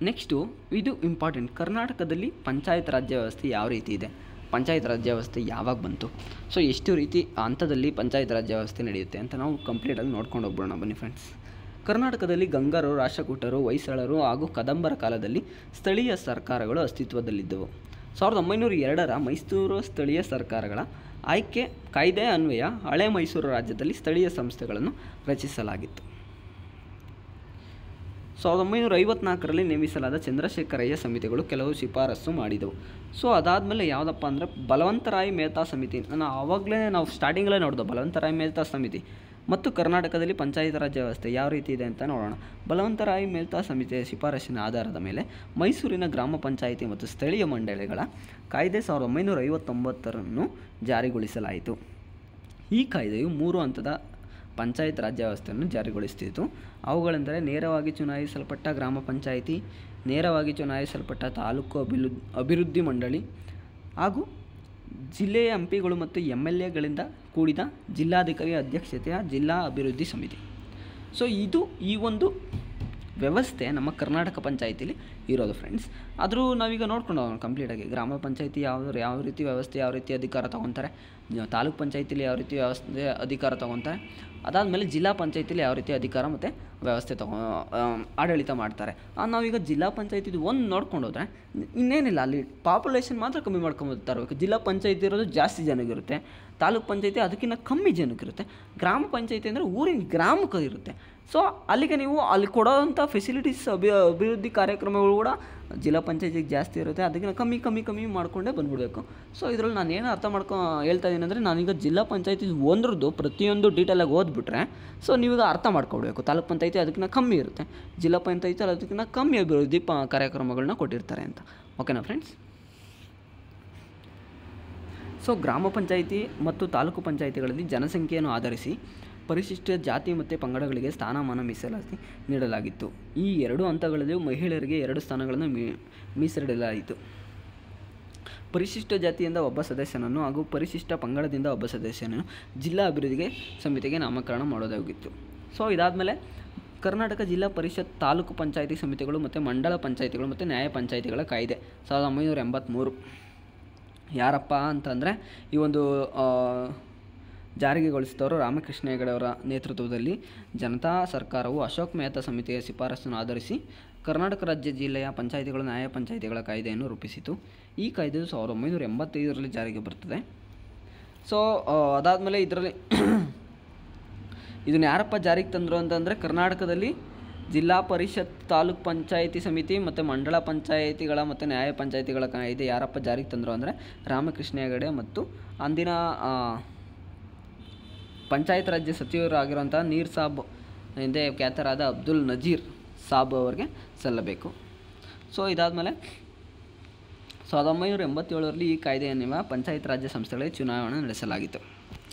ನೆಕ್ಸ್ಟು ಇದು ಇಂಪಾರ್ಟೆಂಟ್, ಕರ್ನಾಟಕದಲ್ಲಿ ಪಂಚಾಯತ್ ರಾಜ್ಯ ವ್ಯವಸ್ಥೆ ಯಾವ ರೀತಿ ಇದೆ, ಪಂಚಾಯತ್ ರಾಜ್ಯ ವ್ಯವಸ್ಥೆ ಯಾವಾಗ ಬಂತು, ಸೊ ಎಷ್ಟು ರೀತಿ ಹಂತದಲ್ಲಿ ಪಂಚಾಯತ್ ರಾಜ್ಯ ವ್ಯವಸ್ಥೆ ನಡೆಯುತ್ತೆ ಅಂತ ನಾವು ಕಂಪ್ಲೀಟಾಗಿ ನೋಡ್ಕೊಂಡು ಹೋಗ್ಬಿಡೋಣ ಬನ್ನಿ ಫ್ರೆಂಡ್ಸ್. ಕರ್ನಾಟಕದಲ್ಲಿ ಗಂಗರು, ರಾಷ್ಟ್ರಕೂಟರು, ಹೊಯ್ಸಳರು ಹಾಗೂ ಕದಂಬರ ಕಾಲದಲ್ಲಿ ಸ್ಥಳೀಯ ಸರ್ಕಾರಗಳು ಅಸ್ತಿತ್ವದಲ್ಲಿದ್ದವು. 1902ರ ಮೈಸೂರು ಸ್ಥಳೀಯ ಸರ್ಕಾರಗಳ ಆಯ್ಕೆ ಕಾಯ್ದೆ ಅನ್ವಯ ಹಳೆ ಮೈಸೂರು ರಾಜ್ಯದಲ್ಲಿ ಸ್ಥಳೀಯ ಸಂಸ್ಥೆಗಳನ್ನು ರಚಿಸಲಾಗಿತ್ತು. 1954ರಲ್ಲಿ ನೇಮಿಸಲಾದ ಚಂದ್ರಶೇಖರಯ್ಯ ಸಮಿತಿಗಳು ಕೆಲವು ಶಿಫಾರಸು ಮಾಡಿದವು. ಸೊ ಅದಾದಮೇಲೆ ಯಾವುದಪ್ಪ ಅಂದರೆ ಬಲವಂತರಾಯ್ ಮೆಹ್ತಾ ಸಮಿತಿ. ನಾವು ಸ್ಟಾರ್ಟಿಂಗಲ್ಲೇ ನೋಡಿದೋ ಬಲವಂತರಾಯ್ ಮೆಹ್ತಾ ಸಮಿತಿ ಮತ್ತು ಕರ್ನಾಟಕದಲ್ಲಿ ಪಂಚಾಯತ್ ರಾಜ್ಯ ವ್ಯವಸ್ಥೆ ಯಾವ ರೀತಿ ಇದೆ ಅಂತ ನೋಡೋಣ. ಬಲವಂತರಾಯ್ ಮೆಹ್ತಾ ಸಮಿತಿಯ ಶಿಫಾರಸಿನ ಆಧಾರದ ಮೇಲೆ ಮೈಸೂರಿನ ಗ್ರಾಮ ಪಂಚಾಯಿತಿ ಮತ್ತು ಸ್ಥಳೀಯ ಮಂಡಳಿಗಳ ಕಾಯ್ದೆ 1959 ಜಾರಿಗೊಳಿಸಲಾಯಿತು. ಈ ಕಾಯ್ದೆಯು 3 ಹಂತದ ಪಂಚಾಯತ್ ರಾಜ್ಯ ವ್ಯವಸ್ಥೆಯನ್ನು ಜಾರಿಗೊಳಿಸುತ್ತಿತ್ತು. ಅವುಗಳೆಂದರೆ ನೇರವಾಗಿ ಚುನಾಯಿಸಲ್ಪಟ್ಟ ಗ್ರಾಮ ಪಂಚಾಯಿತಿ, ನೇರವಾಗಿ ಚುನಾಯಿಸಲ್ಪಟ್ಟ ತಾಲೂಕು ಅಭಿವೃದ್ಧಿ ಮಂಡಳಿ ಹಾಗೂ ಜಿಲ್ಲೆಯ ಎಂಪಿಗಳು ಮತ್ತು MLAಗಳಿಂದ ಕೂಡಿದ ಜಿಲ್ಲಾಧಿಕಾರಿ ಅಧ್ಯಕ್ಷತೆಯ ಜಿಲ್ಲಾ ಅಭಿವೃದ್ಧಿ ಸಮಿತಿ. ಸೊ ಇದು ಈ ಒಂದು ವ್ಯವಸ್ಥೆ ನಮ್ಮ ಕರ್ನಾಟಕ ಪಂಚಾಯಿತಿಲಿ ಇರೋದು ಫ್ರೆಂಡ್ಸ್. ಆದರೂ ನಾವೀಗ ನೋಡ್ಕೊಂಡು ಹೋಗೋಣ ಕಂಪ್ಲೀಟಾಗಿ. ಗ್ರಾಮ ಪಂಚಾಯಿತಿ ಯಾವ ರೀತಿ ವ್ಯವಸ್ಥೆ, ಯಾವ ರೀತಿ ಅಧಿಕಾರ ತೊಗೊತಾರೆ, ತಾಲೂಕು ಪಂಚಾಯಿತಿಲಿ ಯಾವ ರೀತಿ ವ್ಯವಸ್ಥೆ ಅಧಿಕಾರ ತೊಗೊತಾರೆ, ಅದಾದಮೇಲೆ ಜಿಲ್ಲಾ ಪಂಚಾಯಿತಿಲಿ ಯಾವ ರೀತಿ ಅಧಿಕಾರ ಮತ್ತು ವ್ಯವಸ್ಥೆ ಆಡಳಿತ ಮಾಡ್ತಾರೆ. ನಾವೀಗ ಜಿಲ್ಲಾ ಪಂಚಾಯಿತಿದು ಒಂದು ನೋಡ್ಕೊಂಡು ಹೋದರೆ ಇನ್ನೇನಿಲ್ಲ, ಅಲ್ಲಿ ಪಾಪ್ಯುಲೇಷನ್ ಮಾತ್ರ ಕಮ್ಮಿ ಮಾಡ್ಕೊಂಬರ್ತಾ ಇರಬೇಕು. ಜಿಲ್ಲಾ ಪಂಚಾಯಿತಿ ಇರೋದು ಜಾಸ್ತಿ ಜನಗಿರುತ್ತೆ, ತಾಲೂಕು ಪಂಚಾಯಿತಿ ಅದಕ್ಕಿಂತ ಕಮ್ಮಿ ಜನಕ್ಕಿರುತ್ತೆ, ಗ್ರಾಮ ಪಂಚಾಯಿತಿ ಅಂದರೆ ಊರಿನ ಗ್ರಾಮಕ್ಕೆ ಇರುತ್ತೆ. ಸೊ ಅಲ್ಲಿಗೆ ನೀವು ಅಲ್ಲಿ ಕೊಡೋವಂಥ ಫೆಸಿಲಿಟೀಸ್ ಅಭಿವೃದ್ಧಿ ಕಾರ್ಯಕ್ರಮಗಳು ಕೂಡ ಜಿಲ್ಲಾ ಪಂಚಾಯಿತಿಗೆ ಜಾಸ್ತಿ ಇರುತ್ತೆ, ಅದಕ್ಕಿಂತ ಕಮ್ಮಿ ಮಾಡಿಕೊಂಡೇ ಬಂದುಬಿಡಬೇಕು. ಸೊ ಇದರಲ್ಲಿ ನಾನು ಏನು ಹೇಳ್ತಾ ಇದ್ದೀನಿ ಅಂದರೆ, ನಾನೀಗ ಜಿಲ್ಲಾ ಪಂಚಾಯಿತಿ ಒಂದ್ರದ್ದು ಪ್ರತಿಯೊಂದು ಡೀಟೇಲಾಗಿ ಓದ್ಬಿಟ್ರೆ ಸೊ ನೀವೀಗ ಅರ್ಥ ಮಾಡ್ಕೊಳ್ಬೇಕು. ತಾಲೂಕು ಪಂಚಾಯಿತಿ ಅದಕ್ಕಿಂತ ಕಮ್ಮಿ ಇರುತ್ತೆ, ಜಿಲ್ಲಾ ಪಂಚಾಯಿತಿ ಅದಕ್ಕಿಂತ ಕಮ್ಮಿ ಅಭಿವೃದ್ಧಿ ಕಾರ್ಯಕ್ರಮಗಳನ್ನ ಕೊಟ್ಟಿರ್ತಾರೆ ಅಂತ. ಓಕೆನಾ ಫ್ರೆಂಡ್ಸ್? ಸೊ ಗ್ರಾಮ ಪಂಚಾಯಿತಿ ಮತ್ತು ತಾಲೂಕು ಪಂಚಾಯಿತಿಗಳಲ್ಲಿ ಜನಸಂಖ್ಯೆಯನ್ನು ಆಧರಿಸಿ ಪರಿಶಿಷ್ಟ ಜಾತಿ ಮತ್ತು ಪಂಗಡಗಳಿಗೆ ಸ್ಥಾನಮಾನ ಮೀಸಲಾತಿ ನೀಡಲಾಗಿತ್ತು. ಈ 2 ಹಂತಗಳಲ್ಲಿಯೂ ಮಹಿಳೆಯರಿಗೆ 2 ಸ್ಥಾನಗಳನ್ನು ಮೀಸಲಿಡಲಾಯಿತು. ಪರಿಶಿಷ್ಟ ಜಾತಿಯಿಂದ ಒಬ್ಬ ಸದಸ್ಯನನ್ನು ಹಾಗೂ ಪರಿಶಿಷ್ಟ ಪಂಗಡದಿಂದ ಒಬ್ಬ ಸದಸ್ಯನನ್ನು ಜಿಲ್ಲಾ ಅಭಿವೃದ್ಧಿ ಸಮಿತಿಗೆ ನಾಮಕರಣ ಮಾಡೋದಾಗಿತ್ತು. ಸೊ ಇದಾದಮೇಲೆ ಕರ್ನಾಟಕ ಜಿಲ್ಲಾ ಪರಿಷತ್ ತಾಲೂಕು ಪಂಚಾಯಿತಿ ಸಮಿತಿಗಳು ಮತ್ತು ಮಂಡಲ ಪಂಚಾಯಿತಿಗಳು ಮತ್ತು ನ್ಯಾಯ ಪಂಚಾಯಿತಿಗಳ ಕಾಯ್ದೆ 1983. ಯಾರಪ್ಪ ಅಂತಂದರೆ ಈ ಒಂದು ಜಾರಿಗೆಗೊಳಿಸಿದವರು ರಾಮಕೃಷ್ಣ ಹೆಗಡೆ ಅವರ ನೇತೃತ್ವದಲ್ಲಿ ಜನತಾ ಸರ್ಕಾರವು ಅಶೋಕ್ ಮೆಹ್ತಾ ಸಮಿತಿಯ ಶಿಫಾರಸನ್ನು ಆಧರಿಸಿ ಕರ್ನಾಟಕ ರಾಜ್ಯ ಜಿಲ್ಲೆಯ ಪಂಚಾಯಿತಿಗಳು ನ್ಯಾಯ ಪಂಚಾಯಿತಿಗಳ ಕಾಯ್ದೆಯನ್ನು ರೂಪಿಸಿತು. ಈ ಕಾಯ್ದೆಯು 1985ರಲ್ಲಿ ಜಾರಿಗೆ ಬರ್ತದೆ. ಸೊ ಅದಾದಮೇಲೆ ಇದರಲ್ಲಿ ಇದನ್ನು ಯಾರಪ್ಪ ಜಾರಿಗೆ ತಂದರು ಅಂತಂದರೆ ಕರ್ನಾಟಕದಲ್ಲಿ ಜಿಲ್ಲಾ ಪರಿಷತ್ ತಾಲೂಕು ಪಂಚಾಯಿತಿ ಸಮಿತಿ ಮತ್ತು ಮಂಡಳ ಪಂಚಾಯಿತಿಗಳ ಮತ್ತು ನ್ಯಾಯ ಪಂಚಾಯಿತಿಗಳ ಕಾಯ್ದೆ ಯಾರಪ್ಪ ಜಾರಿಗೆ ತಂದರು ಅಂದರೆ ರಾಮಕೃಷ್ಣ ಹೆಗಡೆ ಮತ್ತು ಅಂದಿನ ಪಂಚಾಯತ್ ರಾಜ್ಯ ಸಚಿವರಾಗಿರುವಂಥ ನೀರ್ ಸಾಬ್ ಹಿಂದೆ ಖ್ಯಾತರಾದ ಅಬ್ದುಲ್ ನಜೀರ್ ಸಾಬ್ ಅವರಿಗೆ ಸಲ್ಲಬೇಕು. ಸೊ ಇದಾದಮೇಲೆ 1987ರಲ್ಲಿ ಈ ಕಾಯ್ದೆಯನ್ನುವ ಪಂಚಾಯತ್ ರಾಜ್ಯ ಸಂಸ್ಥೆಗಳಿಗೆ ಚುನಾವಣೆ ನಡೆಸಲಾಗಿತ್ತು.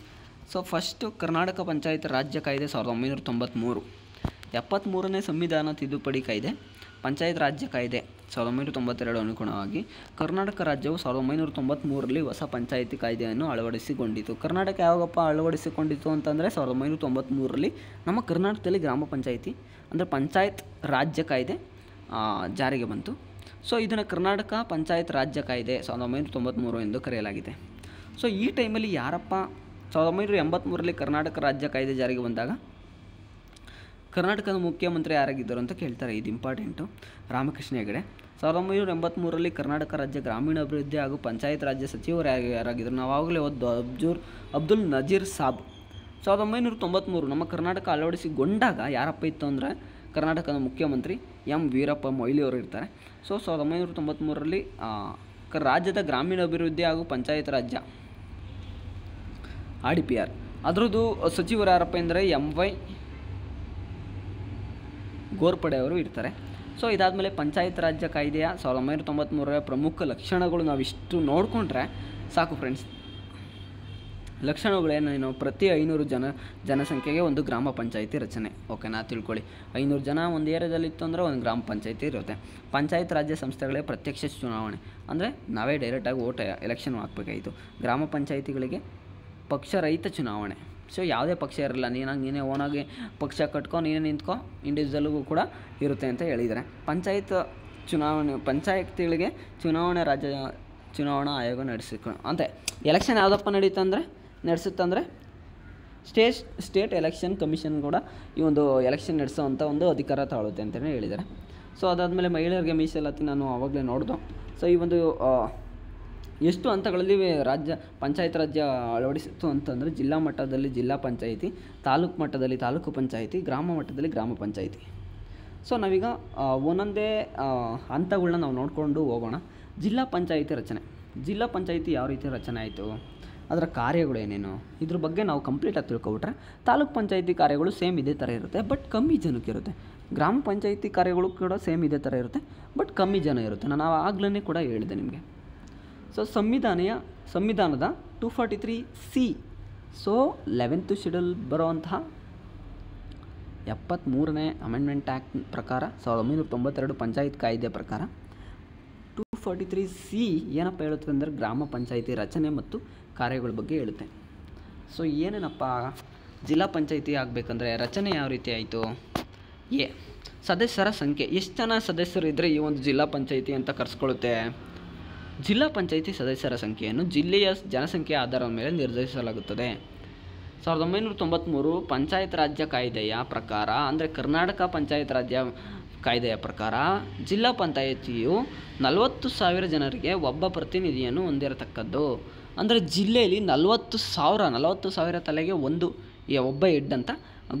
ಸೊ ಫಸ್ಟು ಕರ್ನಾಟಕ ಪಂಚಾಯತ್ ರಾಜ್ಯ ಕಾಯ್ದೆ 1993. 73ನೇ ಸಂವಿಧಾನ ತಿದ್ದುಪಡಿ ಕಾಯ್ದೆ ಪಂಚಾಯತ್ ರಾಜ್ಯ ಕಾಯ್ದೆ 1992 ಅನುಗುಣವಾಗಿ ಕರ್ನಾಟಕ ರಾಜ್ಯವು 1993ರಲ್ಲಿ ಹೊಸ ಪಂಚಾಯಿತಿ ಕಾಯ್ದೆಯನ್ನು ಅಳವಡಿಸಿಕೊಂಡಿತು. ಕರ್ನಾಟಕ ಯಾವಾಗಪ್ಪ ಅಳವಡಿಸಿಕೊಂಡಿತು ಅಂತಂದರೆ 1993ರಲ್ಲಿ ನಮ್ಮ ಕರ್ನಾಟಕದಲ್ಲಿ ಗ್ರಾಮ ಪಂಚಾಯಿತಿ ಅಂದರೆ ಪಂಚಾಯತ್ ರಾಜ್ಯ ಕಾಯ್ದೆ ಜಾರಿಗೆ ಬಂತು. ಸೊ ಇದನ್ನು ಕರ್ನಾಟಕ ಪಂಚಾಯತ್ ರಾಜ್ಯ ಕಾಯ್ದೆ 1993 ಎಂದು ಕರೆಯಲಾಗಿದೆ. ಸೊ ಈ ಟೈಮಲ್ಲಿ ಯಾರಪ್ಪ 1983ರಲ್ಲಿ ಕರ್ನಾಟಕ ರಾಜ್ಯ ಕಾಯ್ದೆ ಜಾರಿಗೆ ಬಂದಾಗ ಕರ್ನಾಟಕದ ಮುಖ್ಯಮಂತ್ರಿ ಯಾರಾಗಿದ್ದರು ಅಂತ ಕೇಳ್ತಾರೆ. ಇದು ಇಂಪಾರ್ಟೆಂಟು. ರಾಮಕೃಷ್ಣ ಹೆಗಡೆ. 1983ರಲ್ಲಿ ಕರ್ನಾಟಕ ರಾಜ್ಯ ಗ್ರಾಮೀಣಾಭಿವೃದ್ಧಿ ಹಾಗೂ ಪಂಚಾಯತ್ ರಾಜ್ಯ ಸಚಿವರು ಯಾರಾಗಿದ್ದರು ನಾವು ಆವಾಗಲೇ ಓದ್ದು ಅಬ್ದುಲ್ ನಜೀರ್ ಸಾಬ್. 1993 ನಮ್ಮ ಕರ್ನಾಟಕ ಅಳವಡಿಸಿಗೊಂಡಾಗ ಯಾರಪ್ಪ ಇತ್ತು ಅಂದರೆ ಕರ್ನಾಟಕದ ಮುಖ್ಯಮಂತ್ರಿ ಎಂ ವೀರಪ್ಪ ಮೊಯ್ಲಿ ಅವರು ಇರ್ತಾರೆ. ಸೊ 1993ರಲ್ಲಿ ರಾಜ್ಯದ ಗ್ರಾಮೀಣಾಭಿವೃದ್ಧಿ ಹಾಗೂ ಪಂಚಾಯತ್ ರಾಜ್ಯ RDPR ಅದರದ್ದು ಸಚಿವರು ಯಾರಪ್ಪ ಅಂದರೆ MY ಗೋರ್ಪಡೆ ಅವರು ಇರ್ತಾರೆ. ಸೊ ಇದಾದಮೇಲೆ ಪಂಚಾಯತ್ ರಾಜ್ಯ ಕಾಯ್ದೆಯ 1993ರ ಪ್ರಮುಖ ಲಕ್ಷಣಗಳು ನಾವಿಷ್ಟು ನೋಡಿಕೊಂಡ್ರೆ ಸಾಕು ಫ್ರೆಂಡ್ಸ್. ಲಕ್ಷಣಗಳೇನೇನು? ಪ್ರತಿ 500 ಜನಸಂಖ್ಯೆಗೆ ಒಂದು ಗ್ರಾಮ ಪಂಚಾಯಿತಿ ರಚನೆ. ಓಕೆನಾ, ತಿಳ್ಕೊಳ್ಳಿ. 500 ಜನ ಒಂದು ಏರಿಯಾದಲ್ಲಿತ್ತು ಅಂದರೆ ಒಂದು ಗ್ರಾಮ ಪಂಚಾಯಿತಿ ಇರುತ್ತೆ. ಪಂಚಾಯತ್ ರಾಜ್ಯ ಸಂಸ್ಥೆಗಳೇ ಪ್ರತ್ಯಕ್ಷ ಚುನಾವಣೆ ಅಂದರೆ ನಾವೇ ಡೈರೆಕ್ಟಾಗಿ ಎಲೆಕ್ಷನ್ ಹಾಕಬೇಕಾಯಿತು. ಗ್ರಾಮ ಪಂಚಾಯಿತಿಗಳಿಗೆ ಪಕ್ಷರಹಿತ ಚುನಾವಣೆ. ಸೊ ಯಾವುದೇ ಪಕ್ಷ ಇರಲ್ಲ, ನೀನೇ ಓನಾಗಿ ಪಕ್ಷ ಕಟ್ಕೊ, ನೀನೇ ನಿಂತ್ಕೊ, ಇಂಡಿವಿಜುವಲ್ಗೂ ಕೂಡ ಇರುತ್ತೆ ಅಂತ ಹೇಳಿದ್ದಾರೆ. ಪಂಚಾಯತ್ಗಳಿಗೆ ಚುನಾವಣಾ ಆಯೋಗ ನಡೆಸಿಕೊಂಡು ಅಂತೆ ಎಲೆಕ್ಷನ್ ಯಾವುದಪ್ಪ ನಡೆಸುತ್ತಂದರೆ ಸ್ಟೇಟ್ ಎಲೆಕ್ಷನ್ ಕಮಿಷನ್ ಕೂಡ ಈ ಒಂದು ಎಲೆಕ್ಷನ್ ನಡೆಸೋವಂಥ ಒಂದು ಅಧಿಕಾರ ತಾಳುತ್ತೆ ಅಂತಲೇ ಹೇಳಿದ್ದಾರೆ. ಸೊ ಅದಾದಮೇಲೆ ಮಹಿಳೆಯರಿಗೆ ಮೀಸಲಾತಿ ನಾನು ಆವಾಗಲೇ ನೋಡಿದೆ. ಸೊ ಈ ಒಂದು ಎಷ್ಟು ಹಂತಗಳಲ್ಲಿ ಪಂಚಾಯತ್ ರಾಜ್ಯ ಅಳವಡಿಸಿತ್ತು ಅಂತಂದರೆ ಜಿಲ್ಲಾ ಮಟ್ಟದಲ್ಲಿ ಜಿಲ್ಲಾ ಪಂಚಾಯಿತಿ, ತಾಲೂಕು ಮಟ್ಟದಲ್ಲಿ ತಾಲೂಕು ಪಂಚಾಯಿತಿ, ಗ್ರಾಮ ಮಟ್ಟದಲ್ಲಿ ಗ್ರಾಮ ಪಂಚಾಯಿತಿ. ಸೊ ನಾವೀಗ ಒಂದೊಂದೇ ಹಂತಗಳನ್ನ ನಾವು ನೋಡಿಕೊಂಡು ಹೋಗೋಣ. ಜಿಲ್ಲಾ ಪಂಚಾಯಿತಿ ರಚನೆ. ಜಿಲ್ಲಾ ಪಂಚಾಯಿತಿ ಯಾವ ರೀತಿ ರಚನೆ ಆಯಿತು, ಅದರ ಕಾರ್ಯಗಳು ಏನೇನು, ಇದ್ರ ಬಗ್ಗೆ ನಾವು ಕಂಪ್ಲೀಟಾಗಿ ತಿಳ್ಕೊಬಿಟ್ರೆ ತಾಲೂಕು ಪಂಚಾಯಿತಿ ಕಾರ್ಯಗಳು ಸೇಮ್ ಇದೇ ಥರ ಇರುತ್ತೆ, ಬಟ್ ಕಮ್ಮಿ ಜನಕ್ಕೆ ಇರುತ್ತೆ. ಗ್ರಾಮ ಪಂಚಾಯಿತಿ ಕಾರ್ಯಗಳು ಕೂಡ ಸೇಮ್ ಇದೇ ಥರ ಇರುತ್ತೆ, ಬಟ್ ಕಮ್ಮಿ ಜನ ಇರುತ್ತೆ. ನಾನು ಆಗಲೇ ಕೂಡ ಹೇಳಿದೆ ನಿಮಗೆ. ಸೊ ಸಂವಿಧಾನದ 243C ಸೊ 11th ಶೆಡ್ಯೂಲ್ ಬರುವಂತಹ 73ನೇ ಅಮೆಂಡ್ಮೆಂಟ್ ಆ್ಯಕ್ಟ್ ಪ್ರಕಾರ 1992 ಪಂಚಾಯತ್ ಕಾಯ್ದೆ ಪ್ರಕಾರ 243C ಏನಪ್ಪ ಹೇಳುತ್ತೆ ಅಂದರೆ ಗ್ರಾಮ ಪಂಚಾಯಿತಿ ರಚನೆ ಮತ್ತು ಕಾರ್ಯಗಳ ಬಗ್ಗೆ ಹೇಳುತ್ತೆ. ಸೊ ಏನೇನಪ್ಪ ಜಿಲ್ಲಾ ಪಂಚಾಯಿತಿ ಆಗಬೇಕಂದ್ರೆ ರಚನೆ ಯಾವ ರೀತಿ ಆಯಿತು? ಸದಸ್ಯರ ಸಂಖ್ಯೆ. ಎಷ್ಟು ಜನ ಸದಸ್ಯರು ಇದ್ದರೆ ಈ ಒಂದು ಜಿಲ್ಲಾ ಪಂಚಾಯಿತಿ ಅಂತ ಕರೆಸ್ಕೊಳ್ಳುತ್ತೆ? ಜಿಲ್ಲಾ ಪಂಚಾಯಿತಿ ಸದಸ್ಯರ ಸಂಖ್ಯೆಯನ್ನು ಜಿಲ್ಲೆಯ ಜನಸಂಖ್ಯೆಯ ಆಧಾರದ ಮೇಲೆ ನಿರ್ಧರಿಸಲಾಗುತ್ತದೆ. 1993 ಪಂಚಾಯತ್ ರಾಜ್ಯ ಕಾಯ್ದೆಯ ಪ್ರಕಾರ ಅಂದರೆ ಕರ್ನಾಟಕ ಪಂಚಾಯತ್ ರಾಜ್ಯ ಕಾಯ್ದೆಯ ಪ್ರಕಾರ ಜಿಲ್ಲಾ ಪಂಚಾಯಿತಿಯು 40,000 ಜನರಿಗೆ ಒಬ್ಬ ಪ್ರತಿನಿಧಿಯನ್ನು ಹೊಂದಿರತಕ್ಕದ್ದು. ಅಂದರೆ ಜಿಲ್ಲೆಯಲ್ಲಿ 40,000 ತಲೆಗೆ ಒಬ್ಬ ಹೆಡ್ ಅಂತ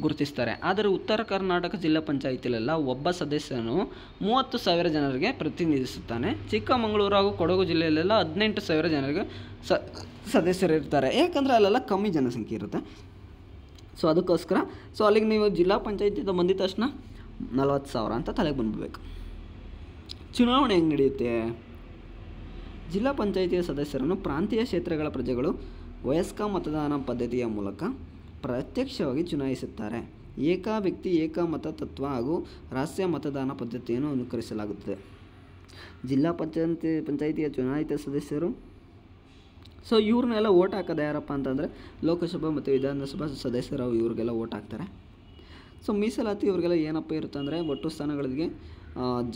ಗುರುತಿಸ್ತಾರೆ. ಆದರೆ ಉತ್ತರ ಕರ್ನಾಟಕ ಜಿಲ್ಲಾ ಪಂಚಾಯಿತಿಲೆಲ್ಲ ಒಬ್ಬ ಸದಸ್ಯನು 30,000 ಜನರಿಗೆ ಪ್ರತಿನಿಧಿಸುತ್ತಾನೆ. ಚಿಕ್ಕಮಗಳೂರು ಹಾಗೂ ಕೊಡಗು ಜಿಲ್ಲೆಯಲ್ಲೆಲ್ಲ 18,000 ಜನರಿಗೆ ಸದಸ್ಯರು ಇರ್ತಾರೆ. ಯಾಕಂದರೆ ಅಲ್ಲೆಲ್ಲ ಕಮ್ಮಿ ಜನಸಂಖ್ಯೆ ಇರುತ್ತೆ. ಸೊ ಅದಕ್ಕೋಸ್ಕರ ಅಲ್ಲಿಗೆ ನೀವು ಜಿಲ್ಲಾ ಪಂಚಾಯಿತಿಯಿಂದ ಬಂದಿದ ತಕ್ಷಣ 40,000 ಅಂತ ತಲೆಗೆ ಬಂದ್ಬಿಡ್ಬೇಕು. ಚುನಾವಣೆ ಹೆಂಗೆ ನಡೆಯುತ್ತೆ? ಜಿಲ್ಲಾ ಪಂಚಾಯಿತಿಯ ಸದಸ್ಯರನ್ನು ಪ್ರಾಂತೀಯ ಕ್ಷೇತ್ರಗಳ ಪ್ರಜೆಗಳು ವಯಸ್ಕ ಮತದಾನ ಪದ್ಧತಿಯ ಮೂಲಕ ಪ್ರತ್ಯಕ್ಷವಾಗಿ ಚುನಾಯಿಸುತ್ತಾರೆ. ಏಕ ವ್ಯಕ್ತಿ ಏಕ ಮತ ತತ್ವ ಹಾಗೂ ರಹಸ್ಯ ಮತದಾನ ಪದ್ಧತಿಯನ್ನು ಅನುಕರಿಸಲಾಗುತ್ತದೆ. ಜಿಲ್ಲಾ ಪಂಚಾಯಿತಿಯ ಚುನಾಯಿತ ಸದಸ್ಯರು ಸೊ ಇವ್ರನ್ನೆಲ್ಲ ಓಟ್ ಹಾಕೋದು ಯಾರಪ್ಪ ಅಂತಂದರೆ ಲೋಕಸಭಾ ಮತ್ತು ವಿಧಾನಸಭಾ ಸದಸ್ಯರು ಇವ್ರಿಗೆಲ್ಲ ಓಟ್ ಹಾಕ್ತಾರೆ. ಸೊ ಮೀಸಲಾತಿ ಇವ್ರಿಗೆಲ್ಲ ಏನಪ್ಪ ಇರುತ್ತೆ ಅಂದರೆ ಒಟ್ಟು ಸ್ಥಾನಗಳಿಗೆ